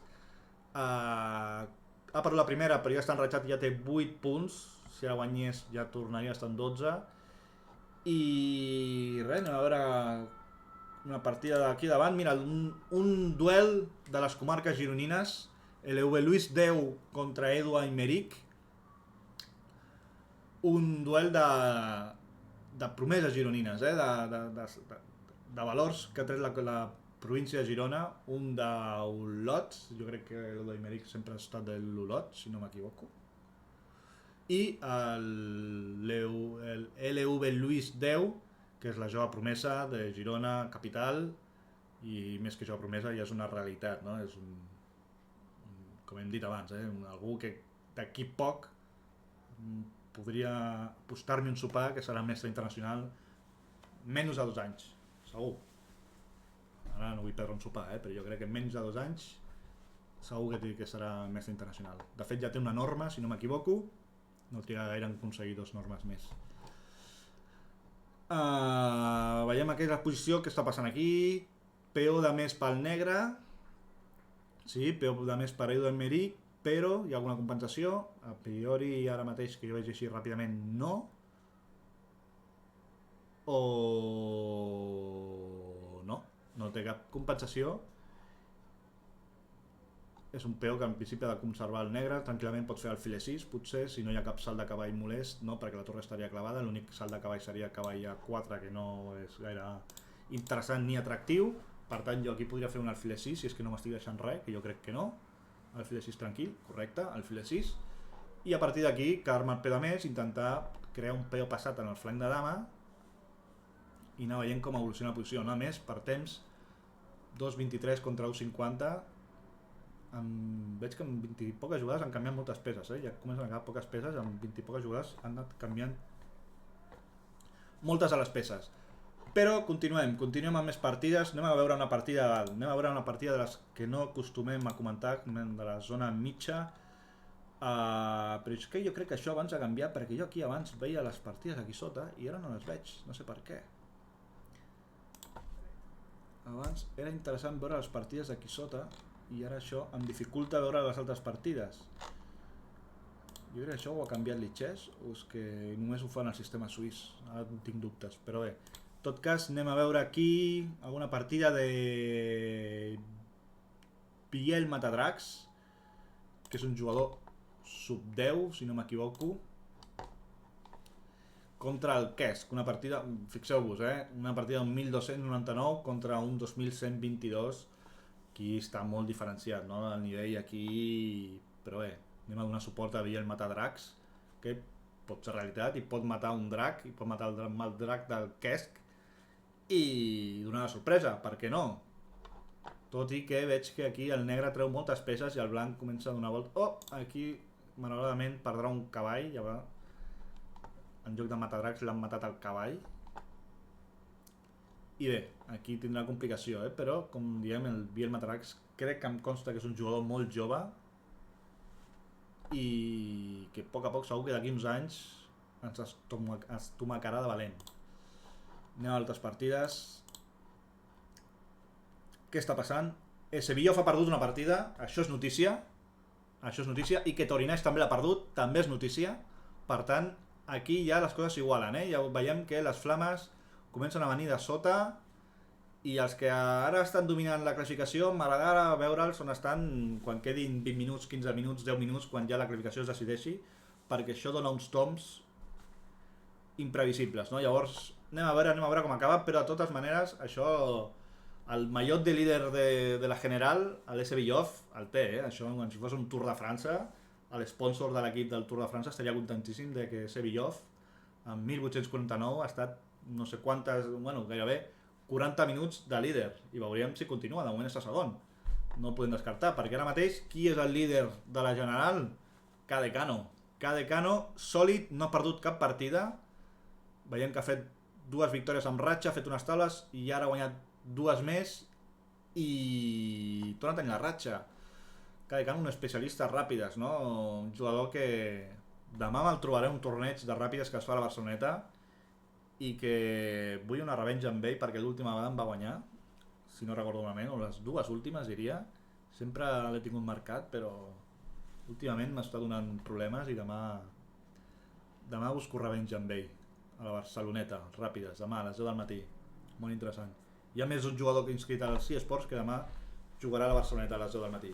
ha perdut la primera, però ja està enratxat i ja té 8 punts. Si ara guanyés ja tornaria a estar en 12. I res, anem a veure una partida d'aquí davant. Mira, un duel de les comarques gironines, LV Luis 10 contra Edu Aymeric. Un duel de promeses gironines, de valors que ha tret la província de Girona, un d'Olot, jo crec que el d'Aymeric sempre ha estat de l'Olot, si no m'equivoco, i el LV Luis 10, que és la jove promesa de Girona capital, i més que jove promesa ja és una realitat, no? És com hem dit abans, algú que d'aquí poc podria apostar-me un sopar que serà mestre internacional menys de 2 anys, segur. Ara no vull perdre un sopar, però jo crec que en menys de 2 anys segur que serà mestre internacional. De fet ja té una norma, si no m'equivoco, no triga gaire en aconseguir 2 normes més. Veiem aquesta posició, què està passant aquí. PO de més pel negre, sí, PO de més per Edu Aymeric, però hi ha alguna compensació. A priori ara mateix que jo veig així ràpidament no. O no té cap compensació. És un PO que en principi ha de conservar el negre, tranquil·lament pot fer el filer 6, potser, si no hi ha cap salt de cavall molest, no, perquè la torre estaria clavada, l'únic salt de cavall seria cavall a 4, que no és gaire interessant ni atractiu. Per tant, jo aquí podria fer un alfiler 6, si és que no m'estic deixant res, que jo crec que no. Alfiler 6 tranquil, correcte, alfiler 6. I a partir d'aquí, quedar-me el PO de més, intentar crear un PO passat en el flanc de dama i anar veient com evoluciona la posició. A més, per temps, 2.23 contra 1.50, veig que en 20 i poques jugades han canviat moltes peces, ja comencen a quedar poques peces, en 20 i poques jugades han anat canviant moltes de les peces. Però continuem amb més partides. Anem a veure una partida de les que no acostumem a comentar, de la zona mitja. Però és que jo crec que això abans ha canviat, perquè jo aquí abans veia les partides aquí sota i ara no les veig, no sé per què. Abans era interessant veure les partides aquí sota i ara això em dificulta veure les altres partides. Jo crec que això ho ha canviat l'Itxès o és que només ho fan al sistema suís, ara tinc dubtes, però bé. En tot cas, anem a veure aquí alguna partida de Biel Matadrags, que és un jugador sub 10, si no m'equivoco, contra el Kesk, una partida, fixeu-vos, una partida d'un 1.299 contra un 2.122, aquí està molt diferenciat, no? El nivell aquí, però bé, anem a donar suport a Biel Matadrags, que pot ser realitat i pot matar un drac, i pot matar el drac del Kesk i donar la sorpresa, per què no? Tot i que veig que aquí el negre treu moltes peces i el blanc comença a donar volta. Oh, aquí malauradament perdrà un cavall, ja va. En lloc de Matadrags l'han matat el cavall. I bé, aquí tindrà complicació, però com diem, el Biel Matadrags crec que em consta que és un jugador molt jove i que a poc segur que d'aquí uns anys ens estomacarà de valent. Anem a altres partides. Què està passant? Sevillov ha perdut una partida, això és notícia, i que Torinès també l'ha perdut, també és notícia. Per tant, aquí ja les coses s'igualen, ja veiem que les flames comencen a venir de sota i els que ara estan dominant la classificació m'agradarà veure'ls on estan quan quedin 20 minuts, 15 minuts, 10 minuts, quan ja la classificació es decideixi, perquè això dona uns toms imprevisibles, no? Llavors anem a veure com acaba, però de totes maneres això, el mallot de líder de la general, l'Sevillov, el té, això com si fos un Tour de França, l'esponsor de l'equip del Tour de França estaria contentíssim de que Sevillov en 1849 ha estat no sé quantes, gairebé 40 minuts de líder, i veuríem si continua, de moment està segon, no el podem descartar, perquè ara mateix qui és el líder de la general? Cadecano, sòlid, no ha perdut cap partida, veiem que ha fet 2 victòries amb ratxa, ha fet unes taules i ara ha guanyat 2 més i torna a tenir la ratxa. Cadecano, un especialista ràpides, no? Un jugador que demà me'l trobaré un torneig de ràpides que es fa a la Barceloneta i que vull una revenja amb ell perquè l'última vegada em va guanyar, si no recordo malament, o les 2 últimes diria. Sempre l'he tingut marcat, però últimament m'està donant problemes i demà busco revenja amb ell a la Barceloneta, ràpides, demà a les 10 del matí, molt interessant. Hi ha més un jugador que inscrit al C-Sports que demà jugarà a la Barceloneta a les 10 del matí.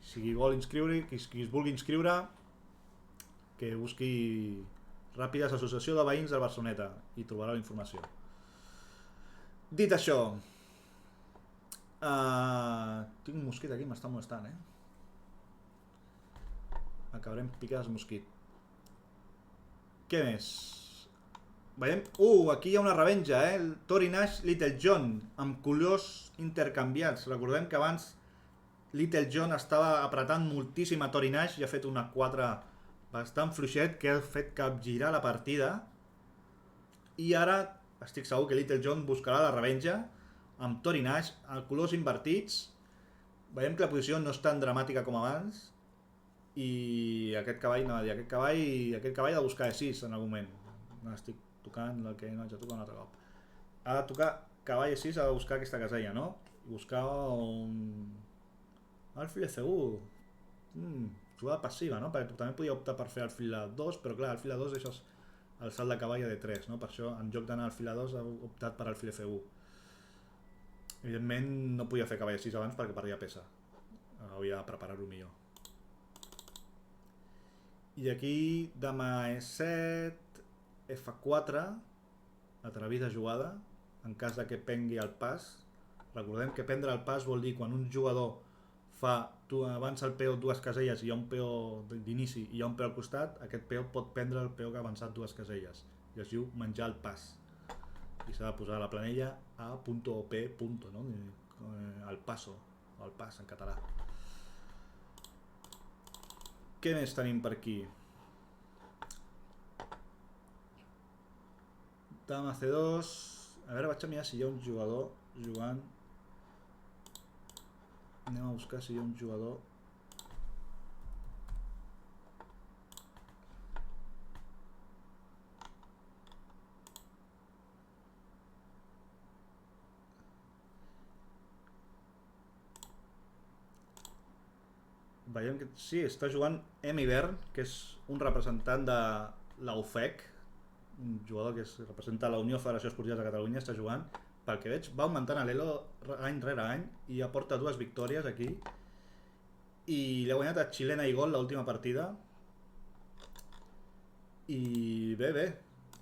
Si vol inscriure, qui es vulgui inscriure, que busqui Ràpides Associació de Veïns de Barceloneta i trobarà la informació. Dit això, tinc un mosquit aquí, m'està molestant, acabarem picades mosquit. Què més? Veiem, aquí hi ha una revenja, el Tori Nash, Little John, amb colors intercanviats. Recordem que abans Little John estava apretant moltíssim a Tori Nash i ha fet una 4 bastant fluixet que ha fet capgirar la partida, i ara estic segur que Little John buscarà la revenja amb Tori Nash, a colors invertits. Veiem que la posició no és tan dramàtica com abans i aquest cavall ha de buscar E6 en algun moment. No estic tocant el que no haig de tocar un altre cop. Ha de tocar cavall E6, ha de buscar aquesta casella, no? I buscar un alfil F1, jugada passiva, no? Perquè també podia optar per fer alfil A2, però clar, alfil A2 deixes el salt de cavall a D3, no? Per això, en lloc d'anar alfil A2, ha optat per alfil F1. Evidentment no podia fer cavall A6 abans perquè perdia peça, havia de preparar-ho millor. I aquí dama E7, F4, atrevida jugada, en cas de que prengui el pas. Recordem que prendre el pas vol dir quan un jugador avança el peó 2 caselles i hi ha un peó d'inici i hi ha un peó al costat, aquest peó pot prendre el peó que ha avançat 2 caselles i es diu menjar el pas. i s'ha de posar a la planella a.op. No? Al paso, o al pas en català. Què més tenim per aquí? Dama C2. A veure, vaig a mirar si hi ha un jugador jugant. Anem a buscar si hi ha un jugador. Veiem que sí, està jugant Emivern, que és un representant de la UFEC, un jugador que representa la Unió Federació Esportiva de Catalunya, està jugant. Pel que veig, va augmentant a l'Elo any rere any i aporta 2 victòries aquí. I l'ha guanyat a Xilena i Gol l'última partida. I bé,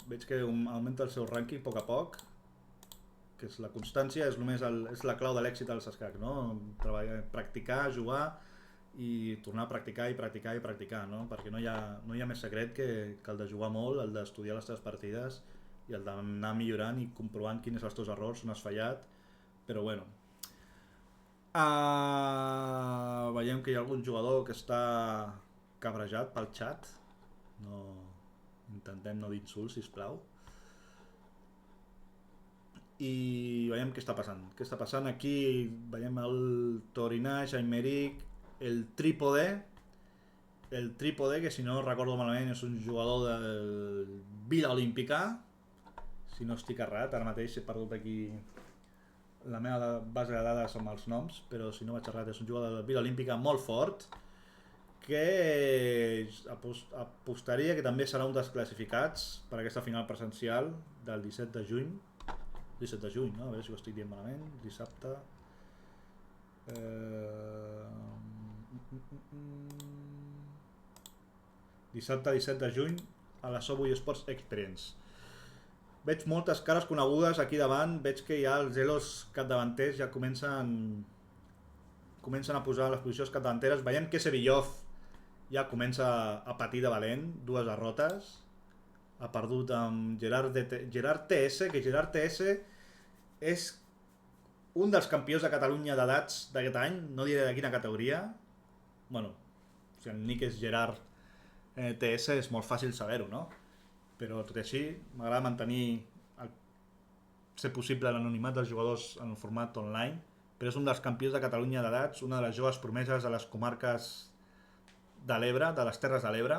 veig que augmenta el seu rànquing a poc, que és la constància, és la clau de l'èxit dels escacs, no? Treballar, practicar, jugar i tornar a practicar i practicar, no? Perquè no hi ha més secret que el de jugar molt, el d'estudiar les teves partides i el d'anar millorant i comprovant quins són els teus errors, on has fallat, però bueno. Veiem que hi ha algun jugador que està cabrejat pel xat. No, intentem no dir insults, sisplau. I veiem què està passant. Què està passant aquí? Veiem el Torinage, Aymeric, el Trípode, que si no recordo malament és un jugador del Vila Olímpica, si no estic errat, ara mateix he perdut aquí la meva base de dades amb els noms, però si no vaig errat és un jugador del Vila Olímpica molt fort, que apostaria que també serà un dels classificats per aquesta final presencial del 17 de juny, no? A veure si ho estic dient malament, dissabte. Dissabte 17 de juny a la Subway Sports Experience. Veig moltes cares conegudes aquí davant, veig que ja els Elos capdavanters ja comencen a posar les posicions capdavanteres. Veiem que Sevillov ja comença a patir de valent, 2 derrotes. Ha perdut amb Gerard TS, que Gerard TS és un dels campions de Catalunya d'edats d'aquest any, no diré de quina categoria. Bueno, si el nick és Gerard TS és molt fàcil saber-ho, no? Però tot i així m'agrada mantenir ser possible l'anonimat dels jugadors en el format online, però és un dels campions de Catalunya d'edats, una de les joves promeses de les comarques de l'Ebre, de les Terres de l'Ebre,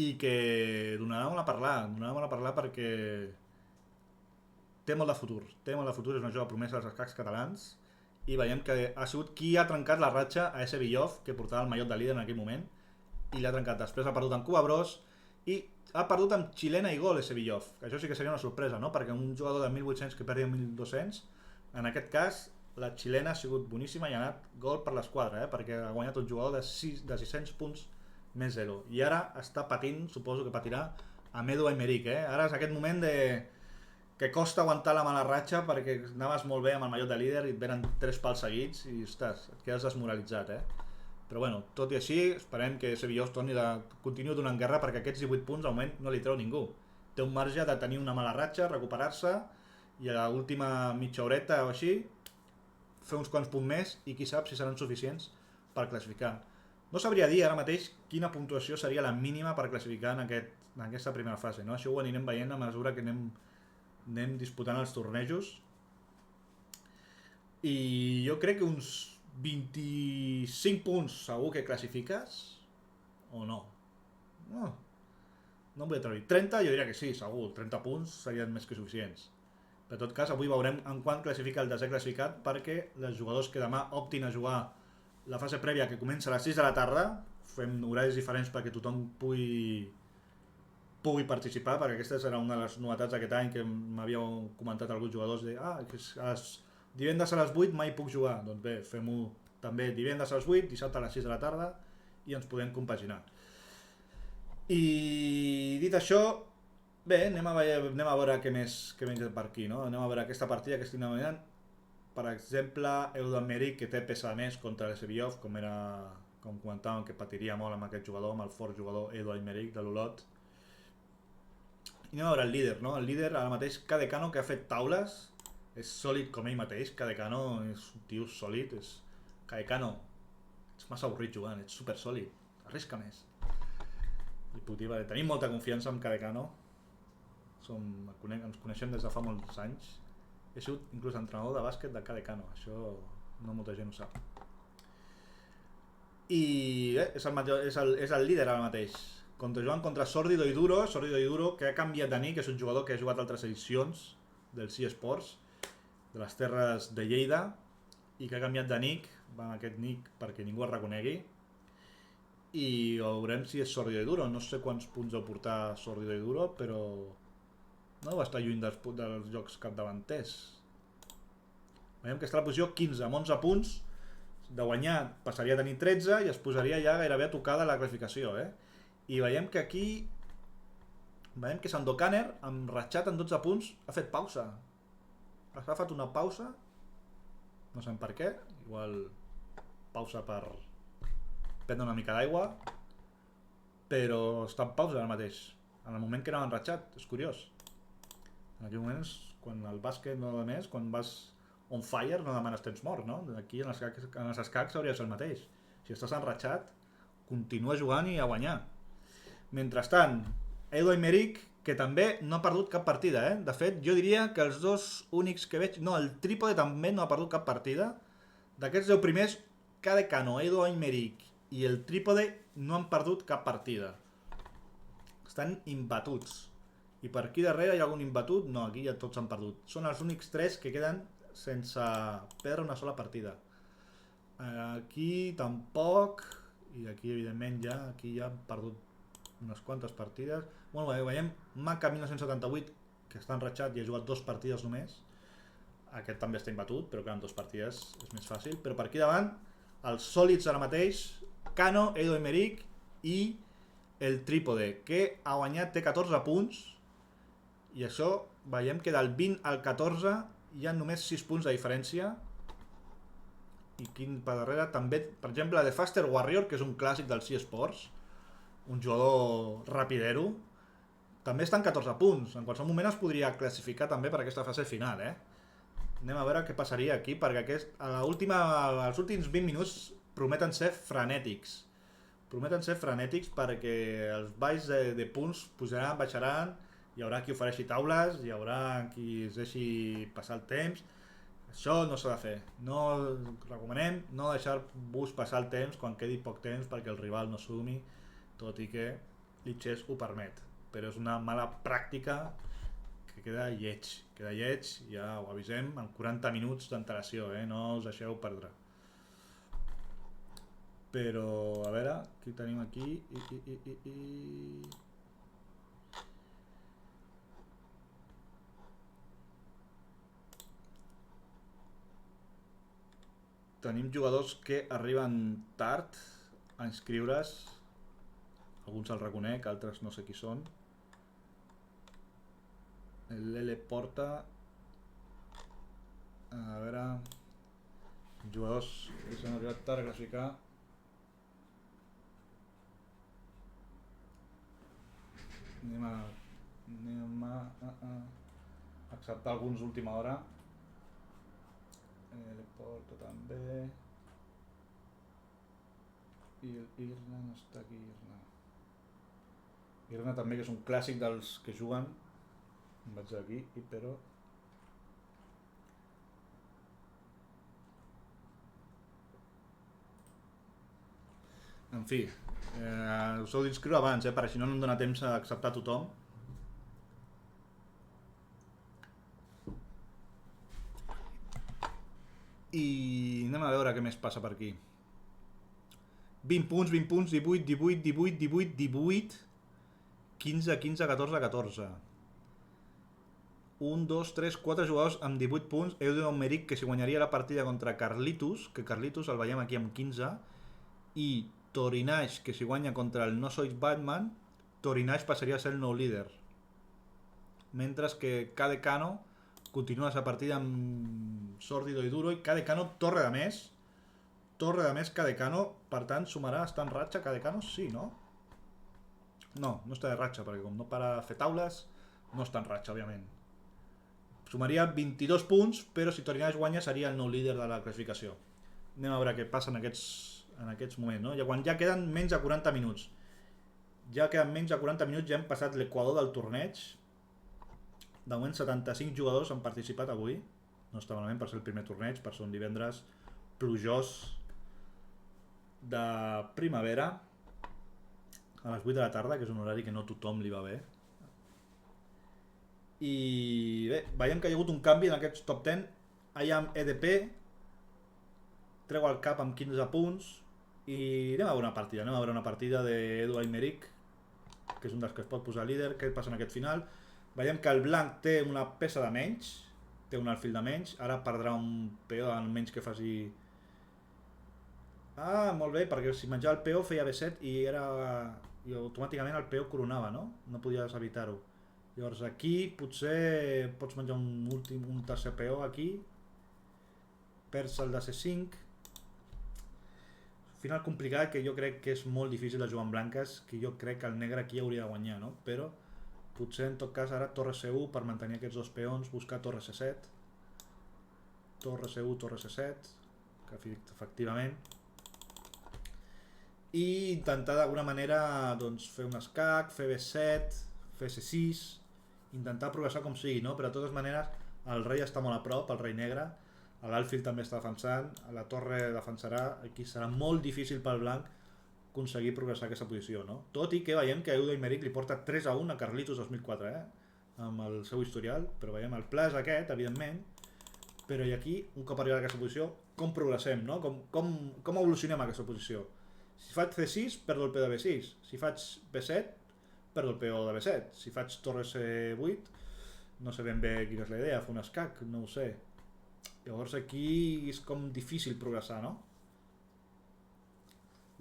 i que donarà molt a parlar perquè té molt de futur, és una jove promesa dels escacs catalans, i veiem que ha sigut qui ha trencat la ratxa a Sevillov, que portava el mallot de líder en aquell moment, i l'ha trencat. Després ha perdut amb Cuba Bros i ha perdut amb Xilena i Gol Sevillov, que això sí que seria una sorpresa, no? Perquè un jugador de 1.800 que perdi 1.200, en aquest cas la xilena ha sigut boníssima i ha anat gol per l'esquadra, perquè ha guanyat un jugador de 600 punts més 0, i ara està patint, suposo que patirà amb Edu Aymeric, ara és aquest moment que costa aguantar la mala ratxa perquè anaves molt bé amb el mallot de líder i et venen 3 pals seguits i ostres, et quedes desmoralitzat, Però bueno, tot i així, esperem que Sevillov continuï donant guerra perquè aquests 18 punts al moment no li treu ningú. Té un marge de tenir una mala ratxa, recuperar-se i a l'última mitja horeta o així fer uns quants punts més i qui sap si seran suficients per classificar. No sabria dir ara mateix quina puntuació seria la mínima per classificar en aquesta primera fase, no? Això ho anirem veient a mesura que anem disputant els tornejos. I jo crec que uns 25 punts segur que classifiques o no? No em vull atrevir. 30 jo diria que sí, segur, 30 punts serien més que suficients. Per tot cas, avui veurem en quant classifica el desè classificat, perquè els jugadors que demà optin a jugar la fase prèvia, que comença a les 6 de la tarda, fem horaris diferents perquè tothom pugui participar, perquè aquesta serà una de les novetats d'aquest any que m'havíeu comentat alguns jugadors divendres a les 8 mai puc jugar. Doncs bé, fem-ho també divendres a les 8, dissabte a les 6 de la tarda i ens podem compaginar. I dit això, bé, anem a veure què més per aquí, no? Anem a veure aquesta partida que estic anomenant. Per exemple, Edu Aymeric, que té pesa més contra el Sevillov, com comentàvem que patiria molt amb aquest jugador, amb el fort jugador Edu Aymeric de l'Olot. I anem a veure el líder, no? El líder, ara mateix, Cadecano, que ha fet taules, és sòlid com ell mateix. Cadecano és un tio sòlid, és... Cadecano, ets massa avorrit jugant, ets super sòlid, arrisca més. I puc dir, vale, tenim molta confiança en Cadecano. Ens coneixem des de fa molts anys. He sigut inclús entrenador de bàsquet de Cadecano, això no molta gent ho sap. I és el líder ara mateix. Jugant contra Sordido i Duro, que ha canviat de nick, és un jugador que ha jugat altres edicions del eSports, de les terres de Lleida, i que ha canviat de nick, va amb aquest nick perquè ningú el reconegui, i veurem si és Sordido i Duro. No sé quants punts deu portar Sordido i Duro, però no deu estar lluny dels jocs capdavanters. Veiem que està a la posició 15, amb 11 punts. De guanyar passaria a tenir 13 i es posaria ja gairebé a tocar de la classificació, I veiem que aquí Sandokaner, amb ratxat en 12 punts, ha fet pausa. Ha agafat una pausa, no sabem per què, igual pausa per prendre una mica d'aigua, però està en pausa ara mateix, en el moment que anava enratxat, és curiós. En aquells moments, quan el bàsquet no va més, quan vas on fire no demanes temps mort, no? Aquí en els escacs hauria de ser el mateix. Si estàs enratxat, continua jugant i a guanyar. Mentrestant, Edo Aimeric, que també no ha perdut cap partida, De fet, jo diria que els dos únics que veig... No, el Trípode també no ha perdut cap partida. D'aquests 10 primers, Cadecano, Edo Aimeric i el Trípode no han perdut cap partida. Estan imbatuts. I per aquí darrere hi ha algun imbatut? No, aquí ja tots han perdut. Són els únics 3 que queden sense perdre una sola partida. Aquí tampoc, i aquí evidentment aquí ja han perdut unes quantes partides. Bueno, veiem Maca 1978, que està enratxat i ha jugat 2 partides només. Aquest també està imbatut, però clar, en 2 partides és més fàcil. Però per aquí davant, els sòlids ara mateix, Cano, Edo Aimeric i el Trípode, que ha guanyat, té 14 punts, i això veiem que del 20 al 14 hi ha només 6 punts de diferència. I quin per darrere també, per exemple, The Faster Warrior, que és un clàssic del eSports, un jugador rapidero, també està en 14 punts. En qualsevol moment es podria classificar també per aquesta fase final, Anem a veure què passaria aquí, perquè els últims 20 minuts prometen ser frenètics. Perquè els balls de punts pujaran, baixaran, hi haurà qui ofereixi taules, hi haurà qui es deixi passar el temps. Això no s'ha de fer. No recomanem no deixar-vos passar el temps quan quedi poc temps perquè el rival no sumi, tot i que l'Itxes ho permet. Però és una mala pràctica que queda lleig, ja ho avisem, en 40 minuts d'antelació, no us deixeu perdre. Però, a veure, qui tenim aquí? Tenim jugadors que arriben tard a inscriure's. Alguns els reconec, altres no sé qui són. El Lele Porta. A veure... Jugadors que s'han arribat tard a classificar. Anem a acceptar alguns d'última hora. El Porto també. I l'Irna no està aquí. Irna també, que és un clàssic dels que juguen. Em vaig aquí, però... En fi, us heu d'inscriure abans, per així no em dóna temps a acceptar tothom. I anem a veure què més passa per aquí. 20 punts, 18, 18, 18, 18, 18, 15, 15, 14, 14. 1, 2, 3, 4 jugadors amb 18 punts. Edo Aimeric, que si guanyaria la partida contra Carlitos, que Carlitos el veiem aquí amb 15, i Torinaix, que si guanya contra el No Sois Batman, Torinaix passaria a ser el nou líder. Mentre que Cadecano continua la partida amb Sordido i Duro, i Cadecano torre de més Cadecano, per tant sumarà, està en ratxa Cadecano? Sí, no? No està de ratxa, perquè com no para de fer taules, No està en ratxa, òbviament. Sumaria 22 punts, però si Torinaix guanya seria el nou líder de la classificació. Anem a veure què passa en aquests moments, no? Quan ja queden menys de 40 minuts. Ja hem passat l'equador del torneig. De moment 75 jugadors han participat avui. No està malament per ser el primer torneig, per ser un divendres plujós de primavera a les 8 de la tarda, que és un horari que no a tothom li va bé. I bé, veiem que hi ha hagut un canvi en aquests top 10. IAM EDP treu el cap amb 15 punts i anem a veure una partida d'Edu Aymeric, que és un dels que es pot posar líder. Què passa en aquest final? Veiem que el blanc té una peça de menys, té un alfil de menys, ara perdrà un peó almenys que faci... Ah, molt bé, perquè si menjava el peó feia B7 i automàticament el peó coronava, no? No podies evitar-ho. Llavors aquí potser pots menjar un tercer peó aquí, perds el de C5. Final complicat, que jo crec que és molt difícil de jugar en blanques, que jo crec que el negre aquí hauria de guanyar, no? Però potser en tot cas ara torre C1 per mantenir aquests dos peons, buscar torre C7, torre C1, torre C7, que efectivament, i intentar d'alguna manera doncs, fer un escac, fer B7, fer C6, intentar progressar com sigui, no? Però de totes maneres el rei està molt a prop, el rei negre, l'alfil també està defensant, la torre defensarà, aquí serà molt difícil pel blanc aconseguir progressar aquesta posició, no? Tot i que veiem que Edu Aymeric li porta 3-1 a Carlitos 2004, amb el seu historial, però veiem el pla és aquest, evidentment, però i aquí, un cop arribat a aquesta posició, com progressem, no? Com evolucionem a aquesta posició? Si faig C6, perdo el peó de B6, si faig B7, perdo el peó de B7, si faig torre C8, no sé ben bé quina és la idea, fer un escac, no ho sé. Llavors aquí és com difícil progressar, no?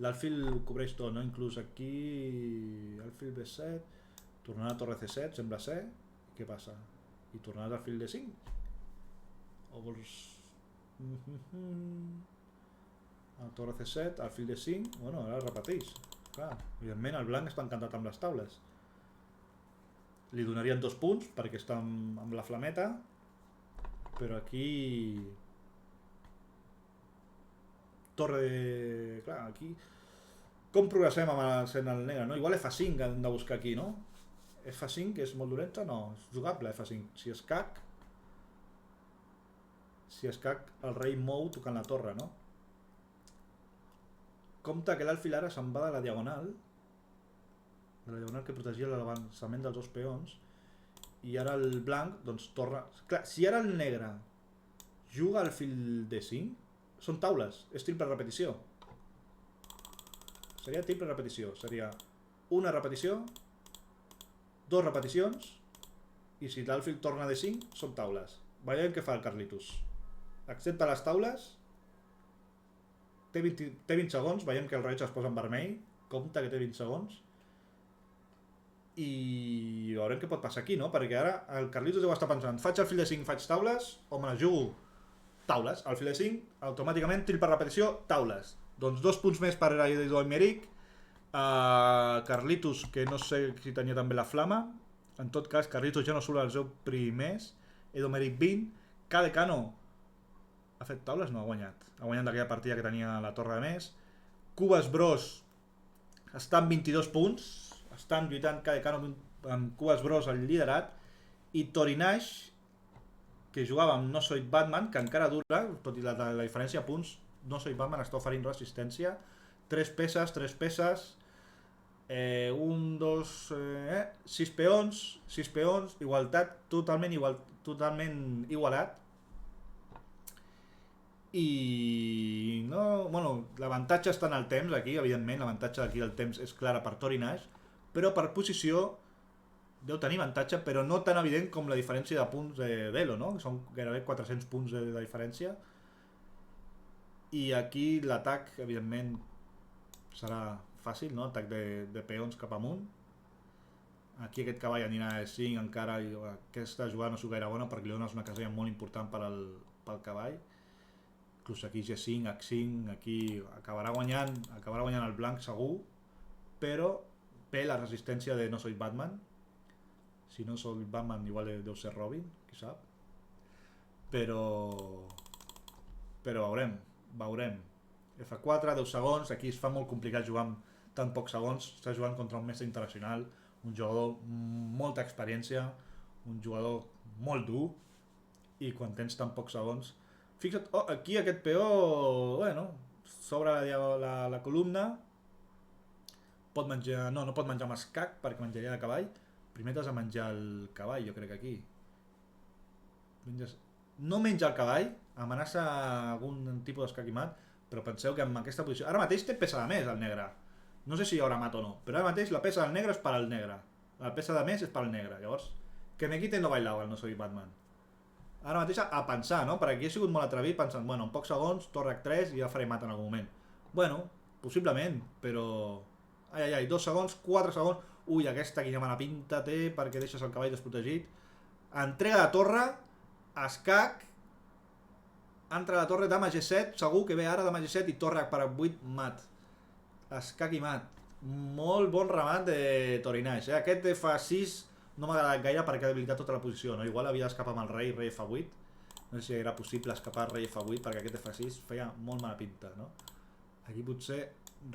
L'alfil ho cobreix tot, no? Inclús aquí alfil B7, tornar a torre C7, sembla ser. Què passa? I tornar a alfil D5? O vols... a torre C7, alfil D5, bueno, ara repeteix. Clar, evidentment el blanc està encantat amb les taules. Li donarien 2 punts perquè està amb la flameta, però aquí torre de... clar, aquí com progressem sent el negre, no? Igual F5 hem de buscar aquí, no? F5 que és molt dolenta? No, és jugable F5. Si escac el rei mou tocant la torre, no? Compte que l'alfil ara se'n va de la diagonal que protegia l'avançament dels dos peons, i ara el blanc doncs torna... Clar, si ara el negre juga al fil D5, són taules, és triple repetició. Seria triple repetició, seria una repetició, 2 repeticions, i si l'alfil torna a D5, són taules. Veiem què fa el Carlitos. Accepta les taules, té 20 segons, veiem que el rellotge es posa en vermell, compte que té 20 segons, i veurem què pot passar aquí, no? Perquè ara el Carlitos deu estar pensant, faig el fil de 5, faig taules, o me la jugo taules. El fil de 5, automàticament, triple repetició, taules. Doncs 2 punts més per Edu Aymeric. Carlitos, que no sé si tenia també la flama. En tot cas, Carlitos ja no surt als 10 primers. Edu Aymeric 20. Cadecano ha fet taules? No, ha guanyat. Ha guanyat d'aquella partida que tenia la torre de més. Cubas Bros està amb 22 punts. Estan lluitant Cadecano amb Cubas Bros al liderat, i Torinaix, que jugava amb No Soy Batman, que encara dura, tot i la diferència de punts, No Soy Batman està oferint resistència. 3 peces, 1, 2, 6 peons, igualtat, totalment igualat. I no, bueno, l'avantatge està en el temps aquí, evidentment, l'avantatge d'aquí del temps és clara per Torinaix, però per posició deu tenir avantatge, però no tan evident com la diferència de punts d'Elo, no? Són gairebé 400 punts de diferència. I aquí l'atac, evidentment, serà fàcil, no? Atac de peons cap amunt. Aquí aquest cavall anirà a E5 encara, i aquesta jugada no és gaire bona perquè li dones una casella molt important pel cavall. Inclús aquí G5, H5, aquí acabarà guanyant el blanc segur, però la resistència de No Soy Batman. Si no soy Batman, igual deu ser Robin, qui sap. Però veurem. F4, 10 segons, aquí es fa molt complicat jugar amb tan pocs segons, estàs jugant contra un mestre internacional, un jugador amb molta experiència, un jugador molt dur, i quan tens tan pocs segons... Fixa't, aquí aquest peó, bueno, s'obre la columna, pot menjar... No pot menjar amb escac perquè menjaria de cavall. Primer t'has de menjar el cavall, jo crec, aquí. No menja el cavall, amenaça algun tipus d'escac i mat, però penseu que amb aquesta posició... Ara mateix té pesa de més el negre. No sé si hi haurà mat o no, però ara mateix la pesa del negre és per al negre. La pesa de més és per al negre. Llavors, que me quiten lo bailado, el no soy Batman. Ara mateix a pensar, no? Perquè aquí he sigut molt atrevit pensant, bueno, en pocs segons, torre H3 i ja faré mat en algun moment. Bueno, possiblement, però... Ai, 2 segons, 4 segons... Ui, aquesta quina mala pinta té perquè deixes el cavall desprotegit. Entrega de torre, escac, entra la torre, dama G7, segur que ve ara dama G7 i torre per 8, mat. Escac i mat. Molt bon remat de Torinaix, eh? Aquest F6 no m'ha agradat gaire perquè ha debilitat tota la posició, no? Igual havia d'escapar amb el rei F8. No sé si era possible escapar rei F8 perquè aquest F6 feia molt mala pinta, no? Aquí potser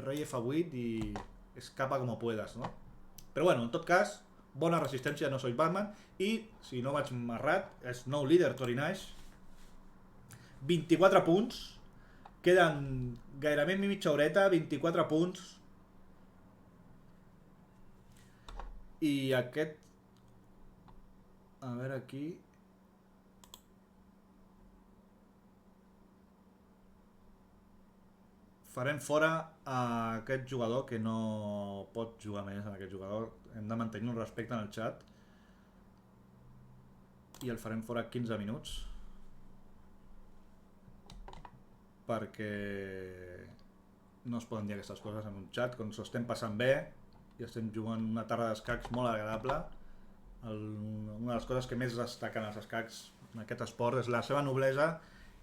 rei F8 i escapa com puedas, no? Però bueno, en tot cas, bona resistència, no soy Batman, i, si no vaig marrat, és nou líder Torinaix. 24 punts, queden gairebé mitja horeta, 24 punts. I aquest... A veure aquí... Farem fora a aquest jugador que no pot jugar més en aquest jugador. Hem de mantenir un respecte en el xat. I el farem fora 15 minuts. Perquè no es poden dir aquestes coses en un xat quan s'ho estem passant bé i estem jugant una tarda d'escacs molt agradable. Una de les coses que més destaquen els escacs en aquest esport és la seva noblesa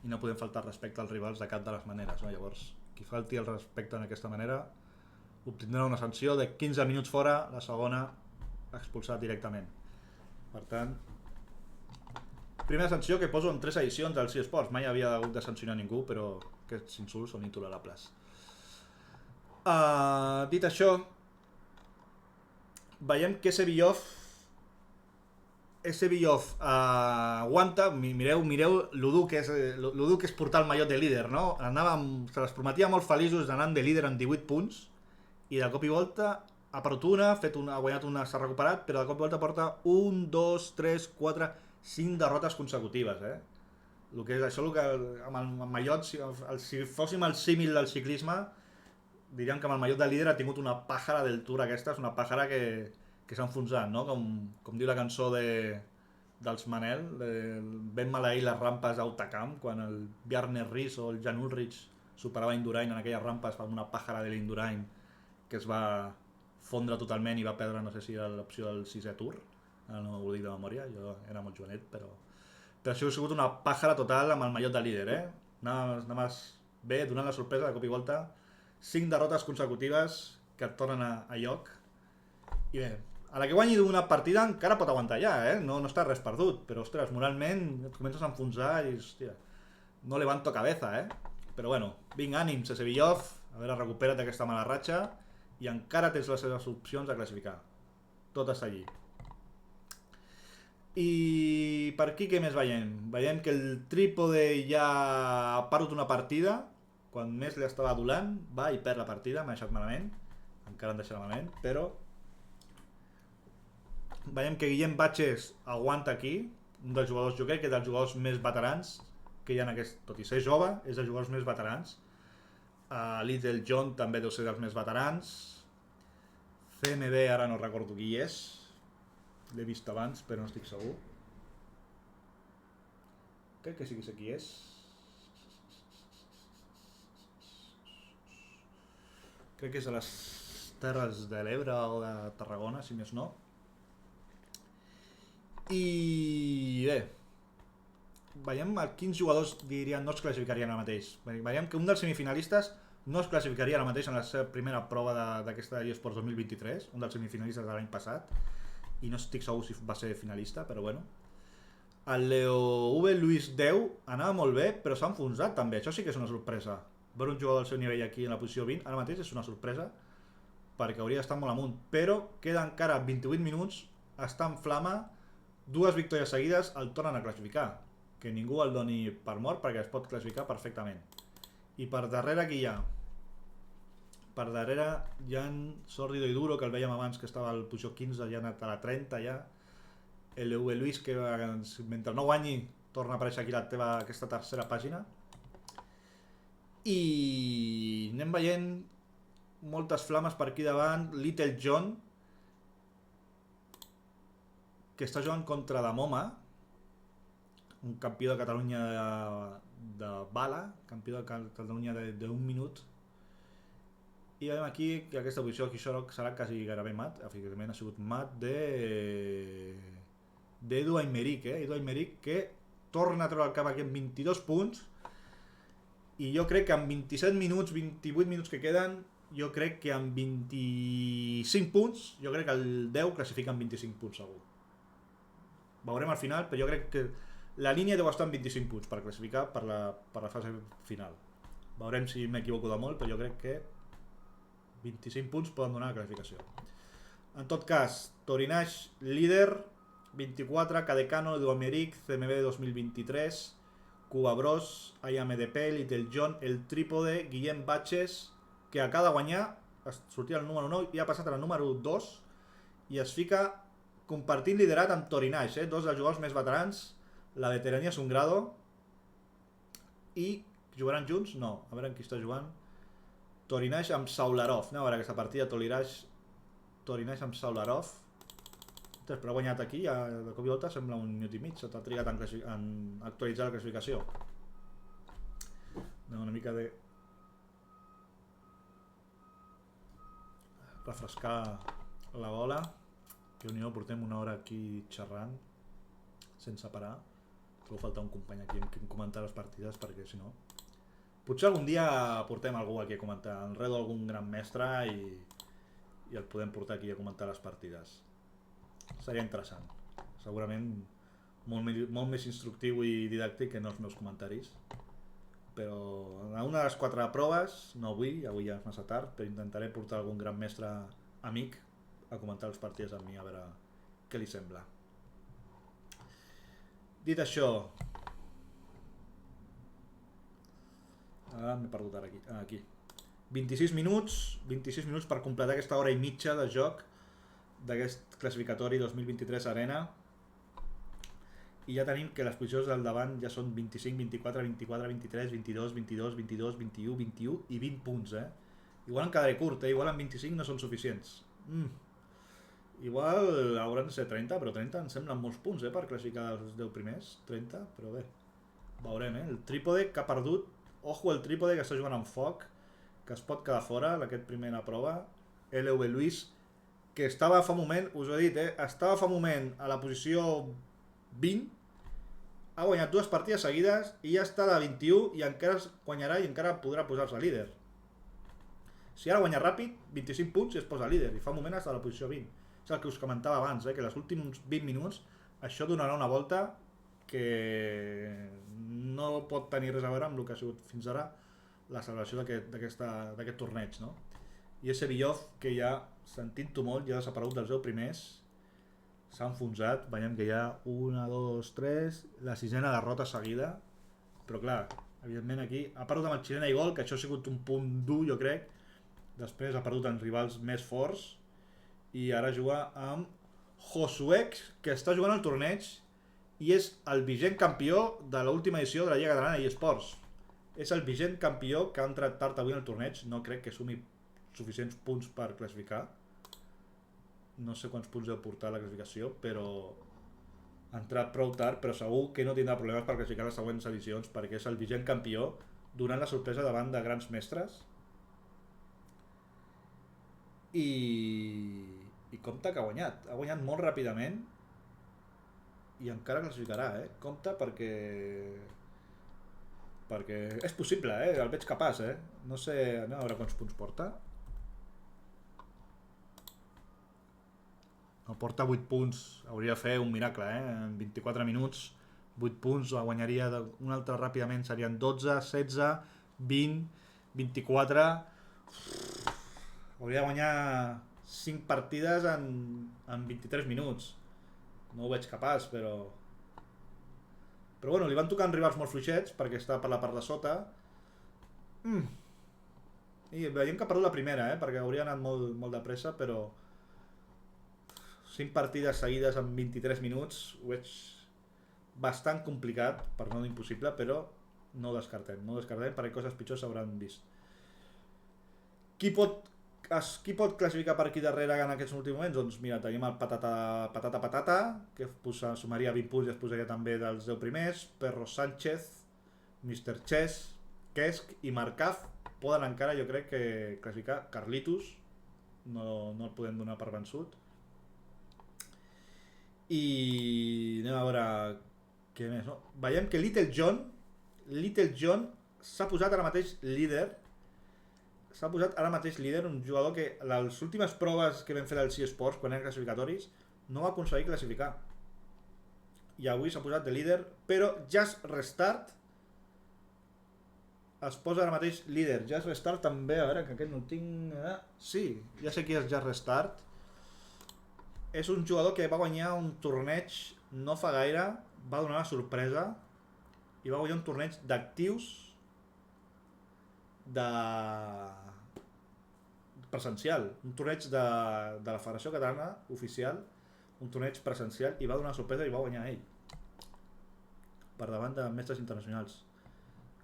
i no podem faltar respecte als rivals de cap de les maneres, no? Llavors, qui falti el respecte en aquesta manera obtindrà una sanció de 15 minuts fora, la segona expulsat directament. Per tant, primera sanció que poso en 3 edicions dels eSports. Mai havia hagut de sancionar ningú, però aquests insults són intolerables. Dit això, veiem que Sevillov aguanta. Mireu lo dur que és portar el mallot de líder, no? Se les prometia molt feliços d'anant de líder amb 18 punts i de cop i volta ha perdut una, ha guanyat una, s'ha recuperat, però de cop i volta porta 1, 2, 3, 4, 5 derrotes consecutives, eh? Això amb el mallot, si fóssim el símil del ciclisme, diríem que amb el mallot de líder ha tingut una pàjara del Tour aquesta, és una pàjara que s'ha enfonsat, no? Com diu la cançó dels Manel, ben maleir les rampes d'Autacamp, quan el Bjarne Riis o el Jan Ullrich superava Indurain en aquelles rampes amb una pàjara de l'Indurain que es va fondre totalment i va perdre, no sé si era l'opció del 6è Tour, no ho dic de memòria, jo era molt jovenet, però això ha sigut una pàjara total amb el mallot de líder, eh? Anava bé, donant la sorpresa de cop i volta, 5 derrotes consecutives que et tornen a lloc. I bé, a la que guanyi d'una partida encara pot aguantar ja, eh? No està res perdut, però ostres, moralment et comences a enfonsar i hòstia, no levanto cabeza, eh? Però bueno, vinga, ànims a Sevillov, a veure, recupera't d'aquesta mala ratxa i encara tens les seves opcions de classificar. Tot està allí. I per aquí què més veiem? Veiem que el trípode ja ha perdut una partida, quan més li estava adulant, va i perd la partida, m'ha deixat malament, encara em deixa malament, però veiem que Guillem Batxes aguanta aquí, un dels jugadors, jo crec que dels jugadors més veterans que hi ha en aquest, tot i ser jove, és dels jugadors més veterans. Little John també deu ser dels més veterans. CMB ara no recordo qui és, l'he vist abans però no estic segur. Crec que sí que sé qui és. Crec que és a les Terres de l'Ebre o de Tarragona, si més no. I bé, veiem quins jugadors dirien no es classificarien ara mateix. Veiem que un dels semifinalistes no es classificaria ara mateix en la seva primera prova d'aquesta eSports 2023, un dels semifinalistes de l'any passat, i no estic segur si va ser finalista, però bueno. El Leo V Luis 10 anava molt bé, però s'ha enfonsat també, això sí que és una sorpresa. Veure un jugador del seu nivell aquí en la posició 20, ara mateix és una sorpresa, perquè hauria d'estar molt amunt, però queda encara 28 minuts, està en flama, 2 victòries seguides el tornen a classificar, que ningú el doni per mort perquè es pot classificar perfectament. I per darrere qui hi ha? Per darrere hi ha Sorrido i Duro, que el veiem abans que estava al posició 15, ja ha anat a la 30 ja. LV Luis, que mentre no guanyi torna a aparèixer aquí aquesta tercera pàgina. I anem veient moltes flames per aquí davant. Little John, que està jugant contra Damoma, un campió de Catalunya de bala, campió de Catalunya d'un minut. I veiem aquí que aquesta posició aquí serà quasi gairebé mat, efectivament ha sigut mat d'Edu Aymeric, Edu Aymeric, que torna a treure el cap aquí amb 22 punts, i jo crec que amb 27 minuts, 28 minuts que queden, jo crec que amb 25 punts, jo crec que el 10 classifica amb 25 punts segur. Veurem al final, però jo crec que la línia deu estar amb 25 punts per classificar per la fase final. Veurem si m'equivoco de molt, però jo crec que 25 punts poden donar la classificació. En tot cas, Torinash líder, 24, Cadecano, Edu Aymeric, CMB 2023, Cuba Bros, IAMDP, Little John, El Trípode, Guillem Batxes, que acaba de guanyar, sortia el número 9 i ha passat al número 2 i es fica compartint liderat amb Torinash, dos dels jugadors més veterans. La veterania és un grado. I jugaran junts? No, a veure qui està jugant. Torinash amb Saularov. Anem a veure aquesta partida. Torinash amb Saularov. Però ha guanyat aquí, de cop i volta sembla un minut i mig. S'ha trigat en actualitzar la classificació. Anem una mica de refrescar la bola. Que unió, portem una hora aquí xerrant sense parar. Trobo faltar un company aquí amb qui comentar les partides, perquè si no... Potser algun dia portem algú aquí a comentar, enredo algun gran mestre i el podem portar aquí a comentar les partides. Seria interessant. Segurament molt més instructiu i didàctic que no els meus comentaris. Però a una de les 4 proves, no avui ja és massa tard, però intentaré portar algun gran mestre amic a comentar les partides amb mi, a veure què li sembla. Dit això, m'he perdut ara aquí. 26 minuts per completar aquesta hora i mitja de joc d'aquest classificatori 2023 Arena, i ja tenim que les posicions del davant ja són 25, 24, 24, 23, 22, 22, 22, 21, 21 i 20 punts, Igual em quedaré curt, igual amb 25 no són suficients. Igual hauran de ser 30, però 30 em semblen molts punts, per classificar els 10 primers. 30, però bé, veurem, El Trípode que ha perdut, ojo el Trípode que està jugant amb foc, que es pot quedar fora d'aquest primera prova. LV Luis, que estava fa un moment, us ho he dit, estava fa un moment a la posició 20, ha guanyat 2 partides seguides i ja està a 21 i encara es guanyarà i encara podrà posar-se líder. Si ara guanya ràpid, 25 punts i es posa líder, i fa un moment està a la posició 20. És el que us comentava abans, que els últims 20 minuts això donarà una volta que no pot tenir res a veure amb el que ha sigut fins ara la celebració d'aquest torneig, no? I Sevillov, que ja, sentint-ho molt, ja ha desaparegut dels 10 primers, s'ha enfonsat, veiem que hi ha 1, 2, 3, la 6ena derrota seguida, però clar, evidentment aquí ha perdut amb el Xilena i gol, que això ha sigut un punt dur, jo crec. Després ha perdut amb rivals més forts i ara juga amb Josué, que està jugant al torneig i és el vigent campió de l'última edició de la Lliga Catalana eSports. És el vigent campió que ha entrat tard avui en el torneig, no crec que sumi suficients punts per classificar. No sé quants punts deu portar la classificació, però ha entrat prou tard, però segur que no tindrà problemes per classificar les següents edicions, perquè és el vigent campió, donant la sorpresa davant de grans mestres. I compte que ha guanyat molt ràpidament i encara classificarà, compte perquè és possible, el veig capaç, no sé, anem a veure quants punts porta. El porta 8 punts, hauria de fer un miracle, en 24 minuts, 8 punts, la guanyaria un altre ràpidament, serien 12, 16, 20, 24... Hauria de guanyar 5 partides en 23 minuts. No ho veig capaç, però bueno, li van tocant rivals molt fluixets perquè està per la part de sota. I veiem que ha perdut la primera, perquè hauria anat molt de pressa, però 5 partides seguides en 23 minuts ho veig bastant complicat, per no dir impossible, però no ho descartem perquè coses pitjors s'hauran vist. Qui pot classificar per aquí darrere en aquests últims moments? Doncs mira, tenim el Patata, que sumaria 20 punts i es posaria també dels 10 primers. Perro Sánchez, Mr. Chess, Kesk i Marcaf poden encara, jo crec, que classificar. Carlitos no el podem donar per vençut. I anem a veure què més, no? Veiem que Little John s'ha posat ara mateix líder. Un jugador que les últimes proves que vam fer dels eSports, quan eren classificatoris, no va aconseguir classificar. I avui s'ha posat de líder, però Just Restart es posa ara mateix líder. Just Restart també, a veure, que aquest no el tinc... Sí, ja sé qui és Just Restart. És un jugador que va guanyar un torneig no fa gaire, va donar la sorpresa i va guanyar un torneig d'actius presencial, un torneig de la Federació Catalana oficial, un torneig presencial, i va donar sorpresa i va guanyar ell per davant de mestres internacionals.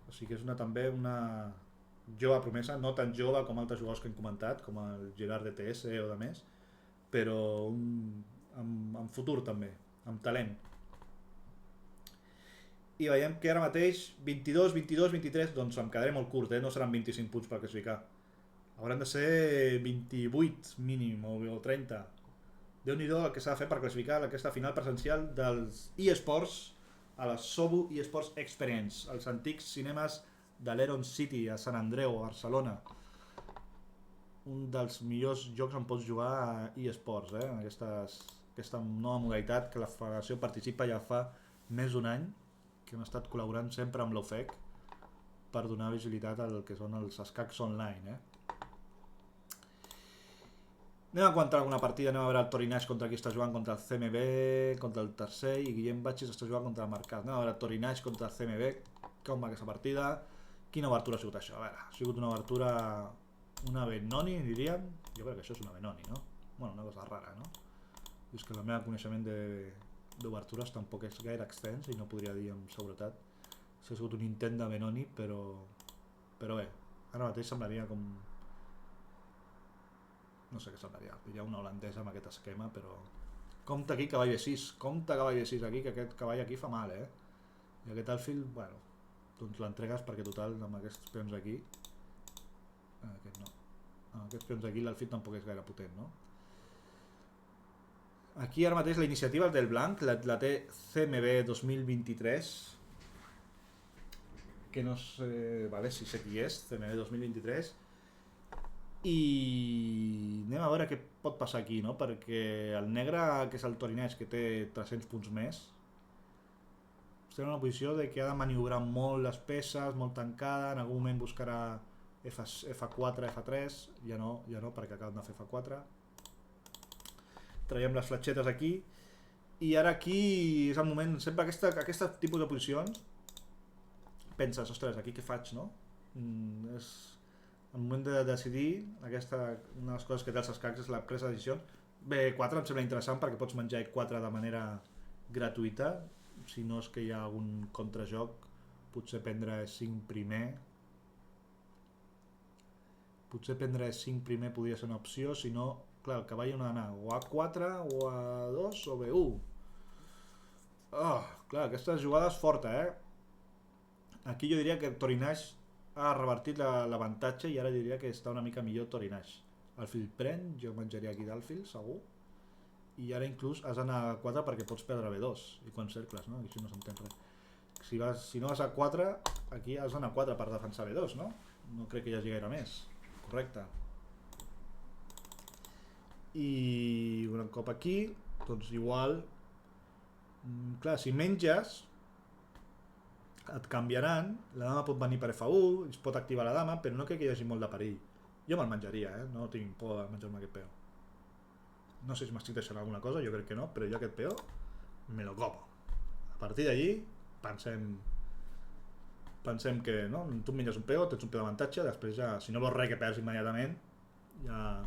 O sigui que és també una jove promesa, no tan jove com altres jugadors que hem comentat, com el Gerard DTS o de més, però amb futur també, amb talent. I veiem que ara mateix 22, 23, doncs em quedaré molt curt, no seran 25 punts per classificar. Hauran de ser 28 mínim o 30. Déu-n'hi-do el que s'ha de fer per classificar aquesta final presencial dels eSports a la Sobu eSports Experience, als antics cinemes de l'Heron City a Sant Andreu, a Barcelona. Un dels millors jocs on pots jugar a eSports, en aquesta nova modalitat que la federació participa ja fa més d'un any, que hem estat col·laborant sempre amb l'OFEC per donar visibilitat al que són els escacs online. Anem a comentar alguna partida, anem a veure el Torinaix contra qui està jugant, contra el CMB, contra el tercer, i Guillem Batxis està jugant contra el Marcat. Anem a veure el Torinaix contra el CMB, com va aquesta partida, quina obertura ha sigut això? A veure, ha sigut una obertura, una Benoni, diríem, jo crec que això és una Benoni, no? Bueno, una cosa rara, no? I és que el meu coneixement d'obertures tampoc és gaire extens i no podria dir amb seguretat si ha sigut un intent de Benoni, però bé, ara mateix semblaria com... no sé què semblaria, diria una holandesa amb aquest esquema, però... Compte aquí cavall B6, aquí, que aquest cavall aquí fa mal, I aquest alfil, bueno, doncs l'entregues perquè total amb aquests peons aquí... Aquest no. Amb aquests peons aquí l'alfil tampoc és gaire potent, no? Aquí ara mateix la iniciativa del blanc la té CMB 2023, que no sé, vale, si sé qui és, CMB 2023, i anem a veure què pot passar aquí, no? Perquè el negre, que és el Torinaix, que té 300 punts més, està en una posició de que ha de maniobrar molt les peces, molt tancada, en algun moment buscarà F4, F3, ja no, perquè acaben de fer F4. Traiem les fletxetes aquí, i ara aquí és el moment, sempre aquest tipus de posicions, penses, ostres, aquí què faig, no? És el moment de decidir, una de les coses que té els escacs és la presa de decisions. B4 em sembla interessant perquè pots menjar E4 de manera gratuïta, si no és que hi ha algun contrajoc, potser prendre E5 primer, podria ser una opció, si no, clar, el cavall on ha d'anar, o A4, o A2, o B1. Clar, aquesta jugada és forta, Aquí jo diria que Torinaix ha revertit l'avantatge i ara diria que està una mica millor Torinaix. Alfil pren, jo menjaria aquí d'alfil, segur. I ara inclús has d'anar a 4 perquè pots perdre B2 i quan cercles, no? Aquí no s'entén res. Si no vas a 4, aquí has d'anar a 4 per defensar B2, no? No crec que hi hagi gaire més. Correcte. I cop aquí, doncs igual... Clar, si menges, et canviaran, la dama pot venir per F1, es pot activar la dama, però no crec que hi hagi molt de perill. Jo me'l menjaria, no tinc por de menjar-me aquest peó. No sé si m'estic deixant alguna cosa, jo crec que no, però jo aquest peó me lo como. A partir d'allí, pensem que no? Tu menges un peó, tens un peó d'avantatge, després ja, si no vols res que perds immediatament, ja,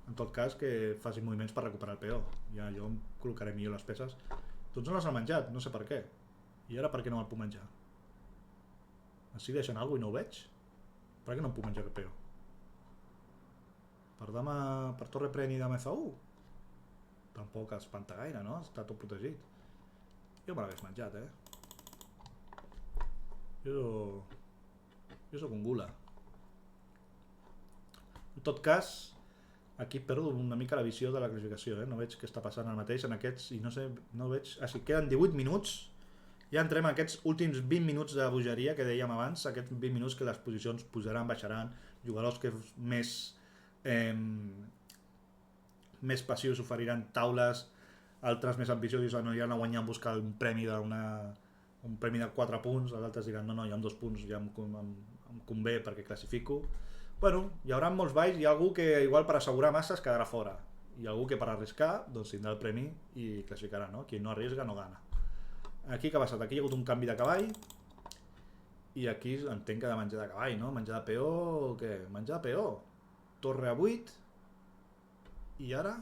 en tot cas, que faci moviments per recuperar el peó. Ja jo em col·locaré millor les peces. Tots no les han menjat, no sé per què. I ara per què no me'l puc menjar? Estic deixant alguna cosa i no ho veig? Per què no em puc menjar aquest peó? Per torre pren i dama F1? Tampoc espanta gaire, no? Està tot protegit. Jo me l'hagués menjat, Jo sóc un gula. En tot cas, aquí perdo una mica la visió de la classificació, No veig què està passant ara mateix en aquests, i no sé, no veig... Així, queden 18 minuts, ja entrem en aquests últims 20 minuts de bogeria que dèiem abans, aquests 20 minuts que les posicions pujaran, baixaran, jugadors que més passius oferiran taules, altres més ambiciosos aniran a guanyar en buscar un premi de 4 punts, els altres diran no, hi ha 2 punts, ja em convé perquè classifico. Bueno, hi haurà molts balls, hi ha algú que igual per assegurar massa es quedarà fora, i algú que per arriscar doncs tindrà el premi i classificarà, Qui no arriesga no gana. Aquí què ha passat? Aquí hi ha hagut un canvi de cavall, i aquí entenc que ha de menjar de cavall, menjar de peó o què? Menjar de peó, torre a 8, i ara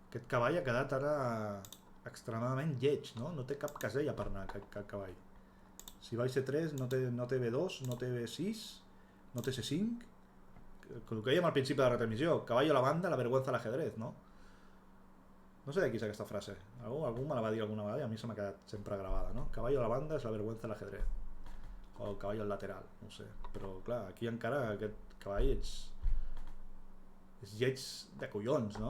aquest cavall ha quedat ara extremadament lleig, no té cap casella per anar cap cavall. Si va a C3 no té B2, no té B6, no té C5, el que dèiem al principi de la retransmissió, caballo a la banda, la vergüenza al ajedrez, No sé de qui és aquesta frase, algú me la va dir alguna vegada i a mi se m'ha quedat sempre gravada, Caballo a la banda és la vergüenza al ajedrez, o el cavall al lateral, no sé, però clar, aquí encara aquest cavall és lleig de collons,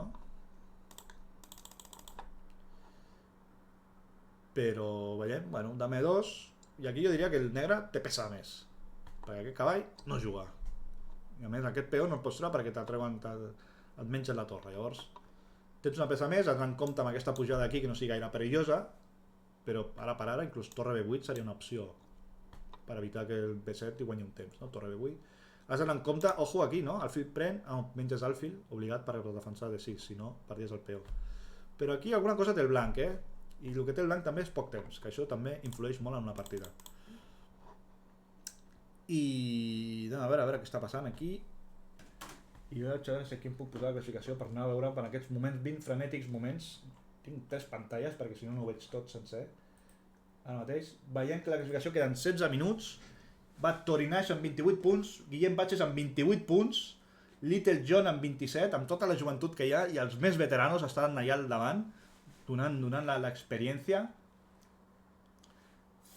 Però veiem, bueno, dama 2, i aquí jo diria que el negre té pesa més, perquè aquest cavall no juga, i a més aquest peó no el pots treure perquè et mengen la torre. Llavors tens una peça més, has d'anar en compte amb aquesta pujada aquí que no sigui gaire perillosa, però ara per ara inclús torre B8 seria una opció per evitar que el B7 hi guanyi un temps, torre B8 has d'anar en compte, ojo aquí, alfil pren, menges alfil, obligat per defensar D6, si no perdies el peó. Però aquí alguna cosa té el blanc, i el que té el blanc també és poc temps, que això també influeix molt en una partida. I a veure què està passant aquí, i veig a veure si aquí em puc posar la classificació per anar a veure per aquests moments, 20 frenètics moments. Tinc 3 pantalles perquè si no ho veig tot sencer. Ara mateix veiem que la classificació queden 16 minuts, va Torinaix amb 28 punts, Guillem Batges amb 28 punts, Little John amb 27, amb tota la joventut que hi ha, i els més veteranos estan allà al davant, donant l'experiència.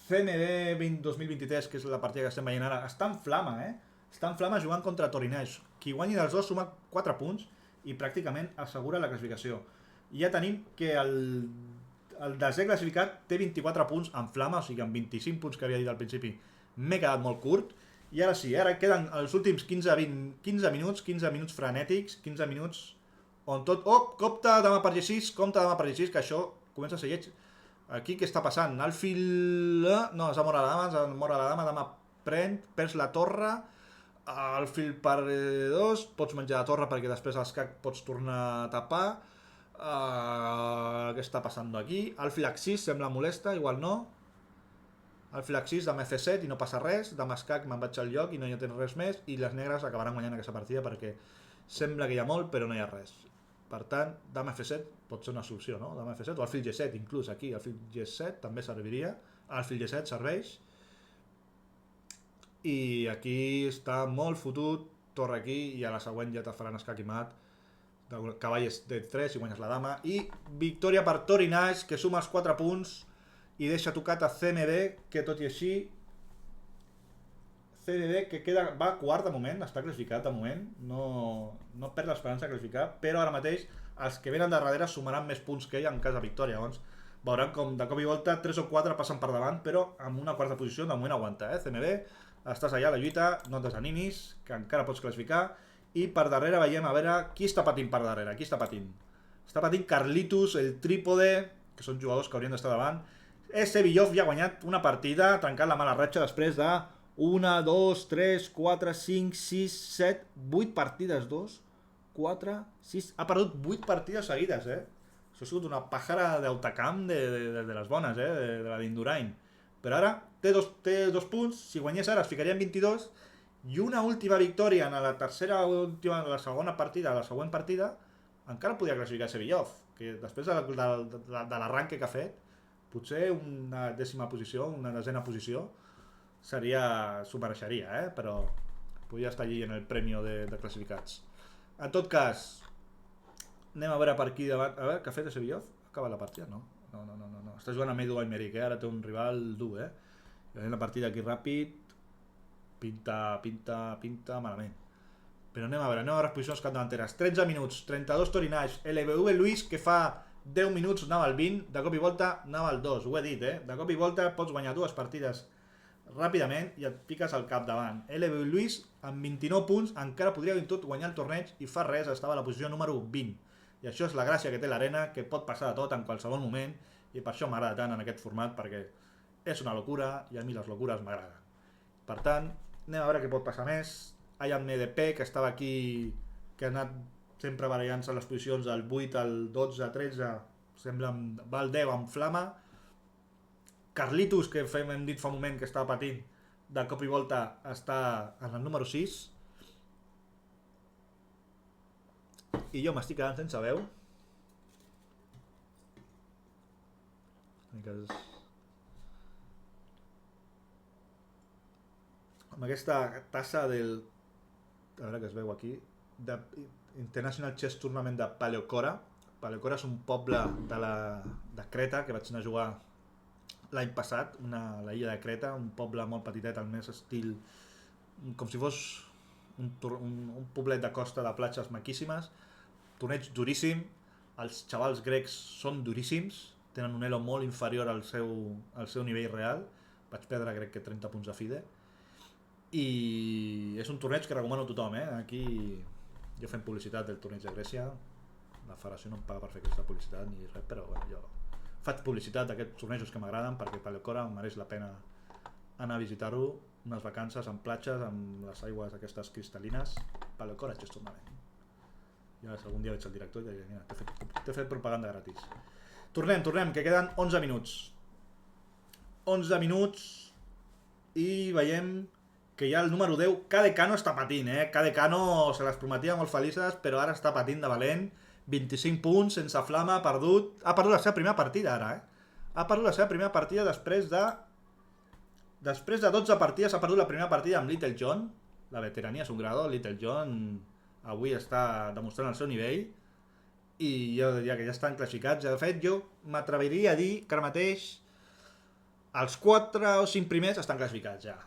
CMD 2023, que és la partida que estem veient ara, està en flama, Està en flama jugant contra Torinaix. Qui guanyi dels dos suma 4 punts i pràcticament assegura la classificació. I ja tenim que el desè classificat té 24 punts en flama, o sigui, amb 25 punts que havia dit al principi m'he quedat molt curt. I ara sí, ara queden els últims 15 minuts frenètics, 15 minuts on tot... Oh, compte dama per G6, que això comença a ser lleig. Aquí què està passant? Alfil... No, s'ha mort la dama, pren, perds la torre, alfil per 2, pots menjar la torre perquè després l'escac pots tornar a tapar. Què està passant aquí? Alfil H6 sembla molesta, igual no. Alfil H6, dama F7 i no passa res, dama escac me'n vaig al lloc i no hi ha res més, i les negres acabaran guanyant aquesta partida perquè sembla que hi ha molt però no hi ha res. Per tant, dama F7 pot ser una solució, Dama F7 o alfil G7, inclús aquí, alfil G7 també serviria, alfil G7 serveix. I aquí està molt fotut, torre aquí, i a la següent ja te faran escac i mat, cavall de 3 i guanyes la dama, i victòria per Torinaix, que suma els 4 punts i deixa tocat a CMD, que tot i així CMD que va quart de moment, està classificat de moment, no perd l'esperança de classificar, però ara mateix els que venen de darrere sumaran més punts que ell en cas de victòria. Llavors veuran com de cop i volta 3 o 4 passen per davant, però amb una quarta posició de moment aguanta, CMD. Estàs allà a la lluita, no et desanimis, que encara pots classificar, I per darrere veiem, a veure, qui està patint per darrere, qui està patint? Està patint Carlitos, el Trípode, que són jugadors que haurien d'estar davant. Sevillov ja ha guanyat una partida, trencant la mala ratxa després de 1, 2, 3, 4, 5, 6, 7, 8 partides, 2, 4, 6... Ha perdut 8 partides seguides, Això ha sigut una pàjara d'autocamp de les bones, de la d'Indurain. Però ara té dos punts, si guanyés ara es ficaria en 22, i una última victòria en la la segona partida, la següent partida, encara podria classificar Sevillov, que després de l'arranque que ha fet, potser una dècima posició, una desena posició, s'ho mereixeria, però podria estar allí en el premi de classificats. En tot cas, anem a veure per aquí davant. A veure, què ha fet Sevillov? Ha acabat la partida? No. Està jugant amb Edu Aymeric, ara té un rival dur, la partida aquí ràpid, pinta malament. Però anem a veure les posicions capdavanteres. 13 minuts, 32 Torinage, LBV Luis, que fa 10 minuts anava al 20, de cop i volta anava al 2, ho he dit, De cop i volta pots guanyar dues partides ràpidament i et piques al capdavant. LBV Luis, amb 29 punts, encara podria tot guanyar el torneig i fa res, estava a la posició número 20. I això és la gràcia que té l'arena, que pot passar de tot en qualsevol moment, i per això m'agrada tant en aquest format, perquè és una locura i a mi les locures m'agraden. Per tant, anem a veure què pot passar més. IAMDP, que estava aquí, que ha anat sempre barallant-se a les posicions del 8 al 12, 13, sembla va al 10 amb flama. Carlitos, que hem dit fa un moment que estava patint, de cop i volta està en el número 6. I jo m'estic quedant sense veu. Amb aquesta tassa del... A veure que es veu aquí. De International Chess Tournament de Paleocora. Paleocora és un poble de Creta que vaig anar a jugar l'any passat, la illa de Creta, un poble molt petitet, al més estil... com si fos un poblet de costa de platges maquíssimes. Torneig duríssim, els xavals grecs són duríssims, tenen un elo molt inferior al seu nivell real, vaig perdre crec que 30 punts de FIDE, i és un torneig que recomano a tothom, Aquí jo fem publicitat del torneig de Grècia, la federació no em paga per fer aquesta publicitat ni res, però bueno, jo faig publicitat d'aquests tornejos que m'agraden perquè Paleocora mereix la pena anar a visitar-ho, unes vacances en platges, amb les aigües aquestes cristal·lines. Paleocora Chess Tournament. Ja algun dia veig el director i diré, mira, t'he fet propaganda gratis. Tornem, que queden 11 minuts. 11 minuts i veiem que ja el número 10, Cadecano està patint, Cadecano se les prometia molt felices, però ara està patint de valent. 25 punts, sense flama, perdut. Ha perdut la seva primera partida ara, Ha perdut la seva primera partida després de 12 partides, ha perdut la primera partida amb Little John. La veterania és un grado, Little John avui està demostrant el seu nivell i jo diria que ja estan classificats. De fet, jo m'atreviria a dir que ara mateix els 4 o 5 primers estan classificats ja.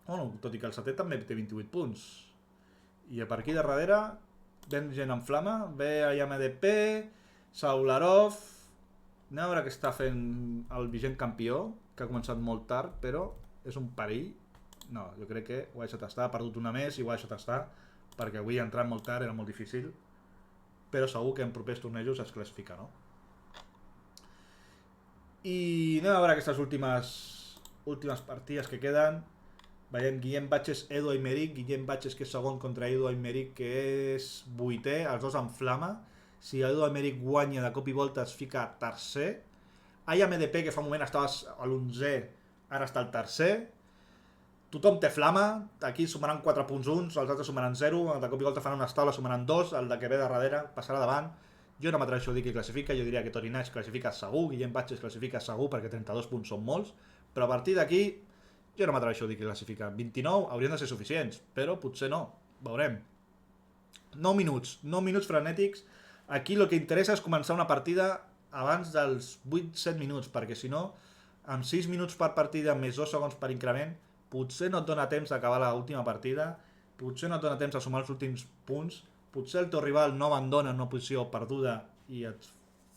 Bueno, tot i que el setè també té 28 punts. I per aquí darrere ven gent en flama, ve IAMDP, Saularov. Anem a veure què està fent el vigent campió, que ha començat molt tard, però és un perill. No, jo crec que ho ha deixat estar, ha perdut una més i ho ha deixat estar, perquè avui entrar molt tard era molt difícil, però segur que en propers tornejos es classifica, no? I anem a veure aquestes últimes partides que queden. Veiem Guillem Batges, Edu Aymeric. Guillem Batges, que és segon, contra Edu Aymeric, que és 8è, els dos en flama. Si Edu Aymeric guanya de cop i volta es fica tercer. IAMDP, que fa un moment estava a l'11è, ara està al tercer. Tothom té flama, aquí sumaran 4 punts uns, els altres sumaran 0, de cop i volta faran unes taules, sumaran 2, el de que ve de darrere passarà davant. Jo no m'atreveixo a dir qui classifica, jo diria que Torinage classifica segur, Guillem Batges classifica segur perquè 32 punts són molts, però a partir d'aquí jo no m'atreveixo a dir qui classifica. 29 haurien de ser suficients, però potser no, veurem. 9 minuts frenètics. Aquí el que interessa és començar una partida abans dels 8-7 minuts, perquè si no, amb 6 minuts per partida més 2 segons per increment, potser no et dona temps d'acabar l'última partida, potser no et dona temps de sumar els últims punts, potser el teu rival no abandona en una posició perduda i et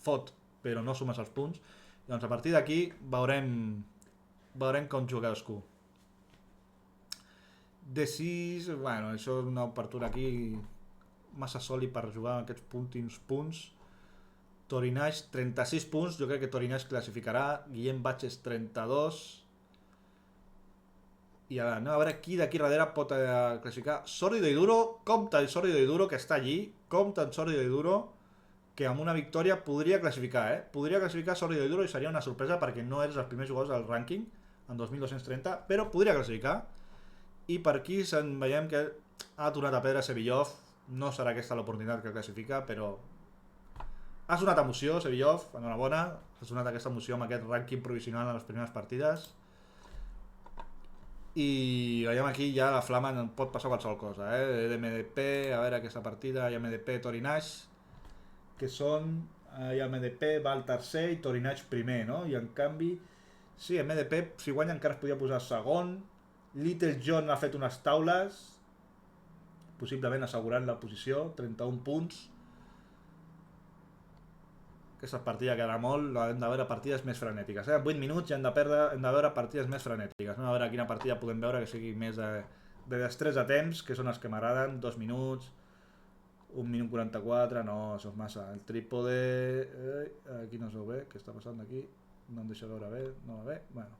fot, però no sumes els punts. Doncs a partir d'aquí veurem com juga cadascú. D6, bueno, això és una obertura aquí massa sòlid per jugar en aquests últims punts. Torinaix, 36 punts, jo crec que Torinaix classificarà. Guillem Batges, 32. I ara, anem a veure qui d'aquí darrere pot classificar. Sórdido i Duro, compta el Sórdido i Duro, que està allí. Compta en Sórdido i Duro, que amb una victòria podria classificar, Podria classificar Sórdido i Duro i seria una sorpresa perquè no eres els primers jugadors del rànquing en 2230, però podria classificar. I per aquí veiem que ha tornat a perdre Sevillov. No serà aquesta l'oportunitat que classifica, però ha sonat emoció, Sevillov, enhorabona. Ha sonat aquesta emoció amb aquest rànquing provisional en les primeres partides. I veiem aquí ja la flama pot passar qualsevol cosa, MDP, a veure aquesta partida, hi ha MDP, Torinaix, que són, hi ha MDP, va al tercer i Torinaix primer, no? I en canvi, sí, MDP, si guanya encara es podria posar segon. Little John ha fet unes taules, possiblement assegurant la posició, 31 punts. Aquesta partida quedarà molt, hem de veure partides més frenètiques. En 8 minuts ja hem de veure partides més frenètiques. A veure quina partida podem veure que sigui més de destrès de temps, que són els que m'agraden, 2 minuts, 1 minut 44, no, això és massa. El trípode, aquí no es veu bé, què està passant aquí? No em deixa veure bé, no va bé, bueno.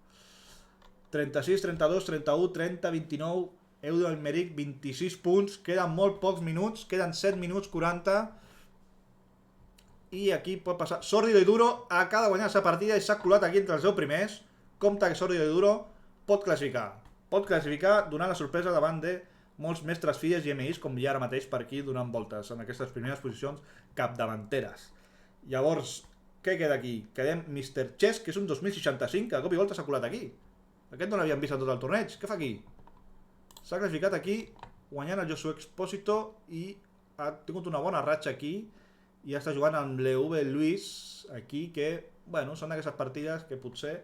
36, 32, 31, 30, 29, Eudo Almeric, 26 punts, queden molt pocs minuts, queden 7 minuts 40, i aquí pot passar. Sórdido i Duro acaba de guanyar la partida i s'ha colat aquí entre els 10 primers. Compte que Sórdido i Duro pot classificar donant la sorpresa davant de molts mestres filles i MIs com hi ha ara mateix per aquí donant voltes en aquestes primeres posicions capdavanteres. Llavors, què queda aquí? Quedem Mr. Chess, que és un 2065, que de cop i volta s'ha colat aquí. Aquest no l'havíem vist en tot el torneig. Què fa aquí? S'ha classificat aquí guanyant el Josué Expósito i ha tingut una bona ratxa aquí i ja està jugant amb l'EV Luis aquí, que, bueno, són d'aquestes partides que potser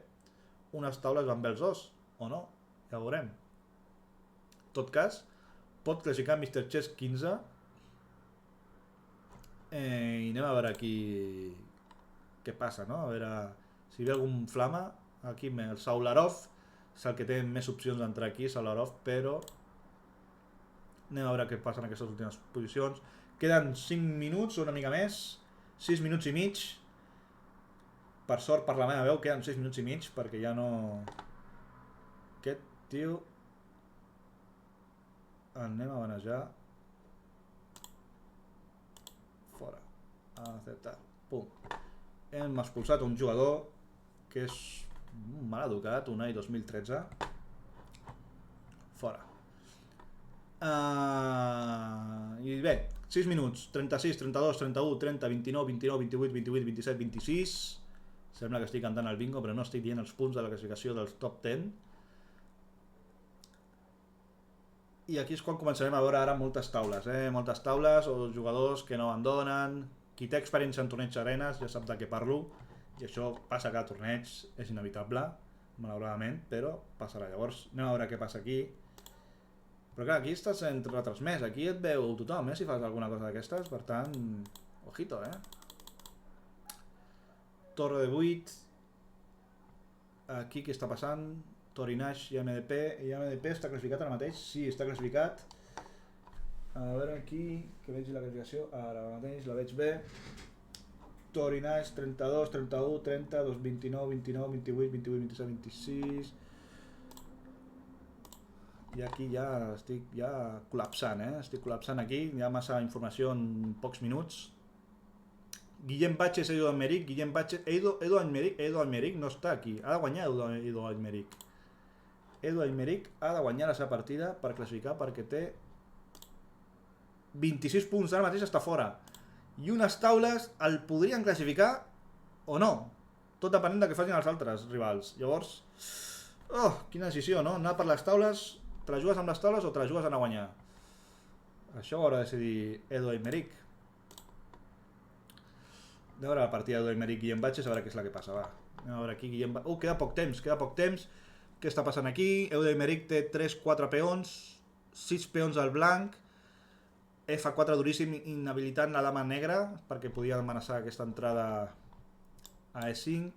unes taules van bé els dos, o no, ja ho veurem. En tot cas, pot classificar Mr. Chess 15 i anem a veure aquí què passa, no? A veure si ve algun flama. Aquí el Saularov és el que té més opcions d'entrar aquí, Saularov, però anem a veure què passa en aquestes últimes posicions. Queden 5 minuts o una mica més, 6 minuts i mig. Per sort, per la meva veu, queden 6 minuts i mig, perquè ja no... Aquest tio... Anem a manejar. Fora. Acceptar. Pum. Hem expulsat un jugador que és mal educat, Unai 2013. Fora. I bé, 6 minuts, 36, 32, 31, 30, 29, 29, 28, 28, 27, 26. Sembla que estic cantant el bingo, però no estic dient els punts de la classificació dels top 10. I aquí és quan començarem a veure ara moltes taules, moltes taules o jugadors que no abandonen. Qui té experiència en torneigs arenes ja sap de què parlo, i això passa a cada torneig, és inevitable, malauradament, però passarà. Llavors anem a veure què passa aquí. Però clar, aquí estàs entre retransmès, aquí et veu tothom, si fas alguna cosa d'aquestes, per tant, ojito, Torre de 8, aquí què està passant? Torinaix i MDP, està classificat ara mateix? Sí, està classificat. A veure aquí, que veig la classificació, ara mateix la veig bé. Torinaix, 32, 31, 30, 29, 29, 28, 28, 27, 26... I aquí ja estic col·lapsant, estic col·lapsant aquí, hi ha massa informació en pocs minuts. Guillem Batges, Edo Almeric, Guillem Batges, Edo Almeric no està aquí, ha de guanyar Edo Almeric. Edo Almeric ha de guanyar la seva partida per classificar perquè té 26 punts, ara mateix està fora. I unes taules el podrien classificar o no, tot depenent de què facin els altres rivals. Llavors, quina decisió, no? Anar per les taules, te la jugues amb les taules o te la jugues a anar a guanyar? Això ho haurà de decidir Edo Almeric. Anem a veure la partida d'Edo Almeric i Guillem Batges, a veure què és la que passa, va. Anem a veure aquí, Guillem Batges... queda poc temps. Què està passant aquí? Edo Almeric té 3-4 peons, 6 peons al blanc, F4 duríssim, inhabilitant la dama negra, perquè podia amenaçar aquesta entrada a E5.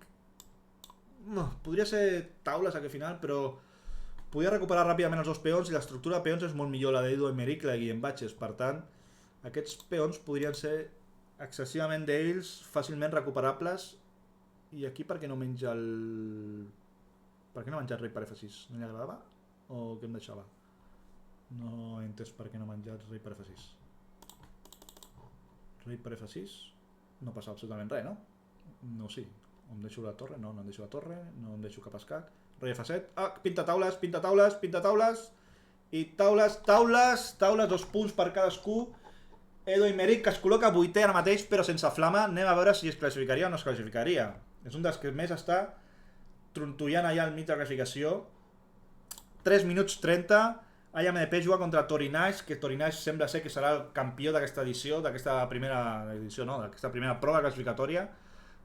Podria ser taules aquí al final, però podia recuperar ràpidament els dos peons i l'estructura de peons és molt millor la d'Edu Emerick que la de Guillem Batches. Per tant, aquests peons podrien ser excessivament d'ells, fàcilment recuperables. I aquí per què no menja el... Per què no ha menjat rei per F6? No li agradava? O què em deixava? No he entès per què no ha menjat rei per F6. Rei per F6? No passa absolutament res, no? No, sí. Em deixo la torre? No, no em deixo la torre. No em deixo cap escac. Rei F7. Ah, pinta taules, pinta taules, pinta taules. I taules, taules, taules, 2 punts per cadascú. Edu Emerick, que es col·loca 8è ara mateix, però sense flama. Anem a veure si es classificaria o no es classificaria. És un dels que més està trontollant allà al mig de la classificació. 3 minuts 30. AMDP juga contra Torinage, que Torinage sembla ser que serà el campió d'aquesta edició, d'aquesta primera edició, no, d'aquesta primera prova classificatòria.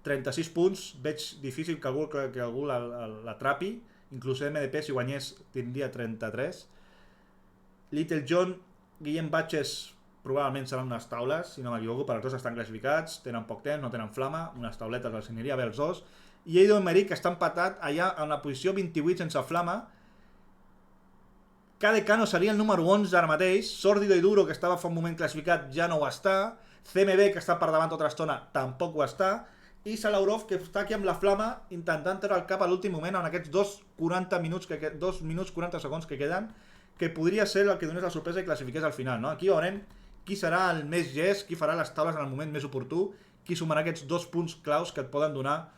36 punts, veig difícil que algú l'atrapi, inclús MDP si guanyés tindria 33. Little John, Guillem Batches probablement seran unes taules, si no m'equivoco, perquè els dos estan classificats, tenen poc temps, no tenen flama, unes tauletes els aniria bé els dos. I Edu Emerick està empatat allà en la posició 28 sense flama. Cadecano seria el número 11 ara mateix, Sórdido i Duro, que estava fa un moment classificat, ja no ho està, CMB, que està per davant tota l'estona, tampoc ho està, i Salaurov, que està aquí amb la flama, intentant treure el cap a l'últim moment en aquests 2 minuts 40 segons que queden, que podria ser el que donés la sorpresa i classifiqués al final, no? Aquí veurem qui serà el més gest, qui farà les taules en el moment més oportú, qui sumarà aquests 2 punts claus que et poden donar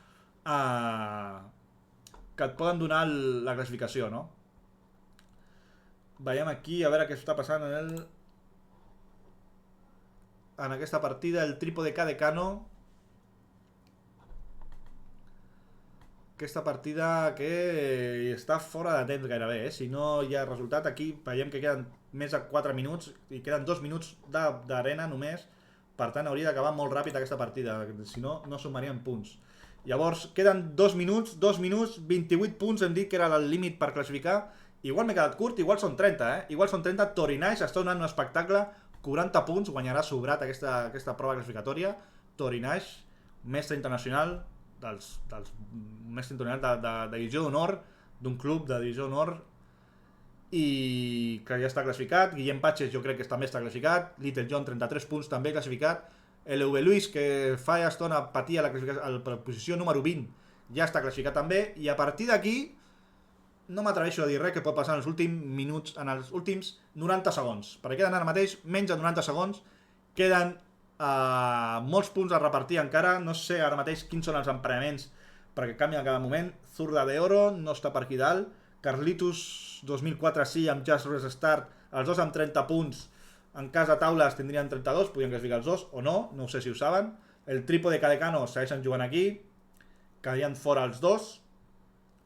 la classificació, no? Veiem aquí a veure què està passant en aquesta partida. El trípode Cadecano. Aquesta partida que està fora de temps gairebé, si no hi ha resultat. Aquí veiem que queden més de 4 minuts i queden 2 minuts d'arena només. Per tant, hauria d'acabar molt ràpid aquesta partida, si no, no sumarien punts. Llavors, queden 2 minuts, 28 punts, hem dit que era el límit per classificar. Igual m'he quedat curt, igual són 30, Igual són 30, Torinage està donant un espectacle, 40 punts, guanyarà sobrat aquesta prova classificatòria. Torinage, mestre internacional, mestre internacional de divisió d'honor, d'un club de divisió d'honor, i que ja està classificat. Guillem Batches jo crec que també està classificat. Little John, 33 punts, també classificat. LV Luis, que fa ja estona patia la posició número 20, ja està classificat també. I a partir d'aquí no m'atreveixo a dir res que pot passar en els últims minuts, en els últims 90 segons, perquè queden ara mateix menys de 90 segons, queden molts punts a repartir encara, no sé ara mateix quins són els emparellaments perquè canvien a cada moment. Zurda de Oro no està per aquí dalt, Carlitos 2004 sí amb Just Restart, els dos amb 30 punts, en cas de taules tindrien 32, podrien classificar els dos o no, no ho sé si ho saben. El trípode Cadecano segueixen jugant aquí, quedarien fora els dos.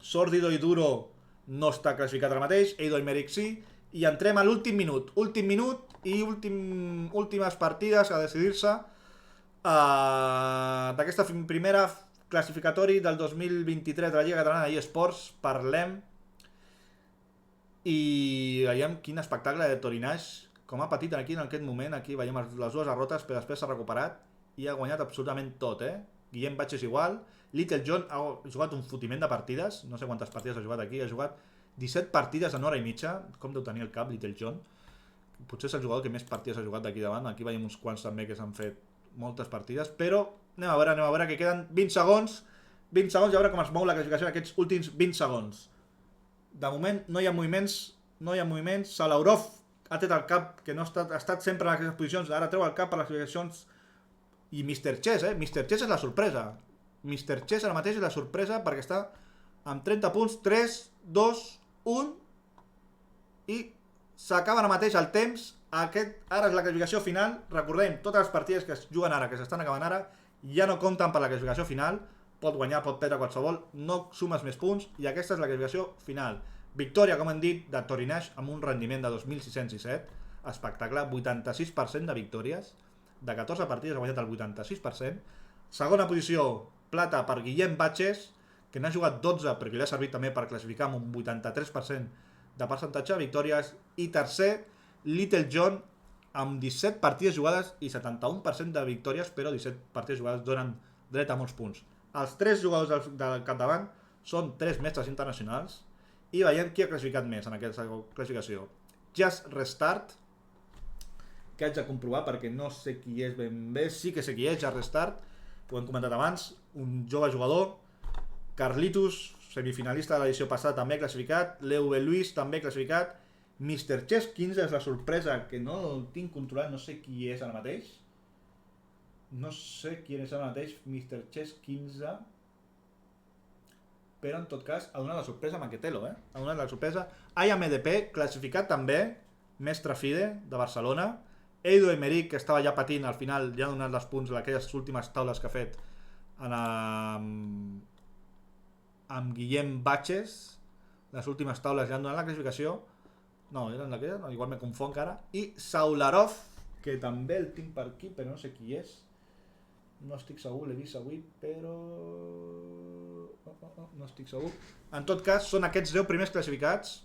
Sórdido i Duro no està classificat ara mateix, Edu Emerick sí, i entrem a l'últim minut i últimes partides a decidir-se d'aquesta primera classificatori del 2023 de la Lliga Catalana d'eSports. Parlem i veiem quin espectacle de Torinage, com ha patit aquí en aquest moment. Aquí veiem les dues derrotes, però després s'ha recuperat i ha guanyat absolutament tot, Guillem Batches igual. Little John ha jugat un fotiment de partides, no sé quantes partides ha jugat aquí, ha jugat 17 partides en hora i mitja, com deu tenir el cap Little John, potser és el jugador que més partides ha jugat d'aquí davant. Aquí veiem uns quants també que s'han fet moltes partides, però anem a veure que queden 20 segons, i a veure com es mou la classificació d'aquests últims 20 segons. De moment no hi ha moviments, Salaurov ha tret el cap, que no ha estat sempre en aquestes posicions, ara treu el cap per les classificacions, i Mr. Chess, Mr. Chess és la sorpresa. Mr. Chess ara mateix és la sorpresa perquè està amb 30 punts, 3, 2, 1 i s'acaba ara mateix el temps. Ara és la classificació final. Recordem, totes les partides que es juguen ara, que s'estan acabant ara, ja no compten per la classificació final. Pot guanyar, pot perdre qualsevol, no sumes més punts i aquesta és la classificació final. Victòria, com hem dit, de Torinage amb un rendiment de 2.607, espectacle, 86% de victòries, de 14 partides ha guanyat el 86%. Segona posició, plata per Guillem Batches, que n'ha jugat 12 perquè li ha servit també per classificar amb un 83% de percentatge de victòries. I tercer, Little John, amb 17 partides jugades i 71% de victòries, però 17 partides jugades donen dret a molts punts. Els 3 jugadors del capdavant són 3 mestres internacionals i veiem qui ha classificat més en aquesta classificació. Just Restart, que haig de comprovar perquè no sé qui és ben bé. Sí que sé qui és, Just Restart, ho hem comentat abans, un jove jugador. Carlitos, semifinalista de l'edició passada, també classificat. Leuve Luis, també classificat. Mr. Chess 15 és la sorpresa, que no el tinc controlat, no sé qui és ara mateix. No sé qui és ara mateix, Mr. Chess 15. Però en tot cas ha donat la sorpresa Maquetelo, ha donat la sorpresa. IAMDP, classificat també, Mestre Fide, de Barcelona. Eido Emerick, que estava ja patint, al final ja ha donat els punts d'aquelles últimes taules que ha fet amb Guillem Batxes. Les últimes taules ja han donat la classificació. No, eren d'aquelles, no, igual me confonc ara. I Saularov, que també el tinc per aquí, però no sé qui és. No estic segur, l'he vist avui, però... No estic segur. En tot cas, són aquests 10 primers classificats.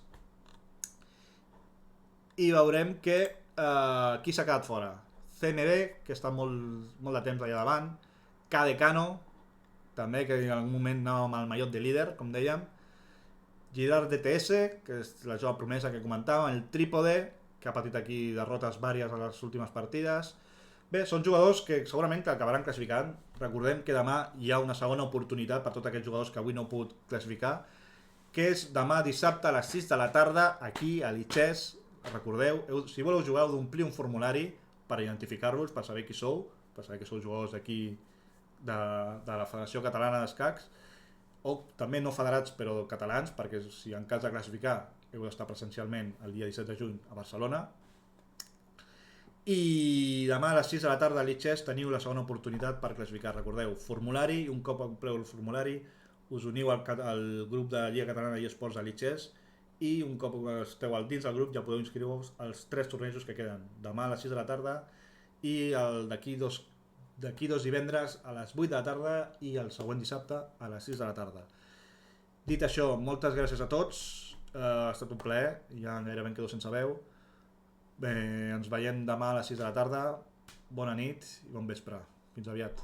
I veurem que qui s'ha quedat fora. CMB, que està molt de temps allà davant. Cadecano, també, que en algun moment anava amb el mallot de líder, com dèiem. Girard DTS, que és la jove promesa que comentàvem. El Trípode, que ha patit aquí derrotes vàries a les últimes partides. Bé, són jugadors que segurament que acabaran classificant. Recordem que demà hi ha una segona oportunitat per tots aquests jugadors que avui no heu pogut classificar, que és demà dissabte a les 6 de la tarda, aquí a l'Itxès. Recordeu, si voleu jugar, heu d'omplir un formulari per identificar-vos, per saber qui sou, per saber que sou jugadors d'aquí de la Federació Catalana d'Escacs, o també no federats però catalans, perquè si en cas de classificar heu d'estar presencialment el dia 17 de juny a Barcelona. I demà a les 6 de la tarda a l'Itxès teniu la segona oportunitat per classificar. Recordeu, formulari, un cop ompleu el formulari us uniu al grup de Lliga Catalana d'eSports a l'Itxès i un cop esteu dins del grup ja podeu inscriure-vos als 3 tornejos que queden. Demà a les 6 de la tarda i d'aquí dos divendres a les 8 de la tarda i el següent dissabte a les 6 de la tarda. Dit això, moltes gràcies a tots, ha estat un plaer, ja gairebé em quedo sense veu. Bé, ens veiem demà a les 6 de la tarda, bona nit i bon vespre. Fins aviat.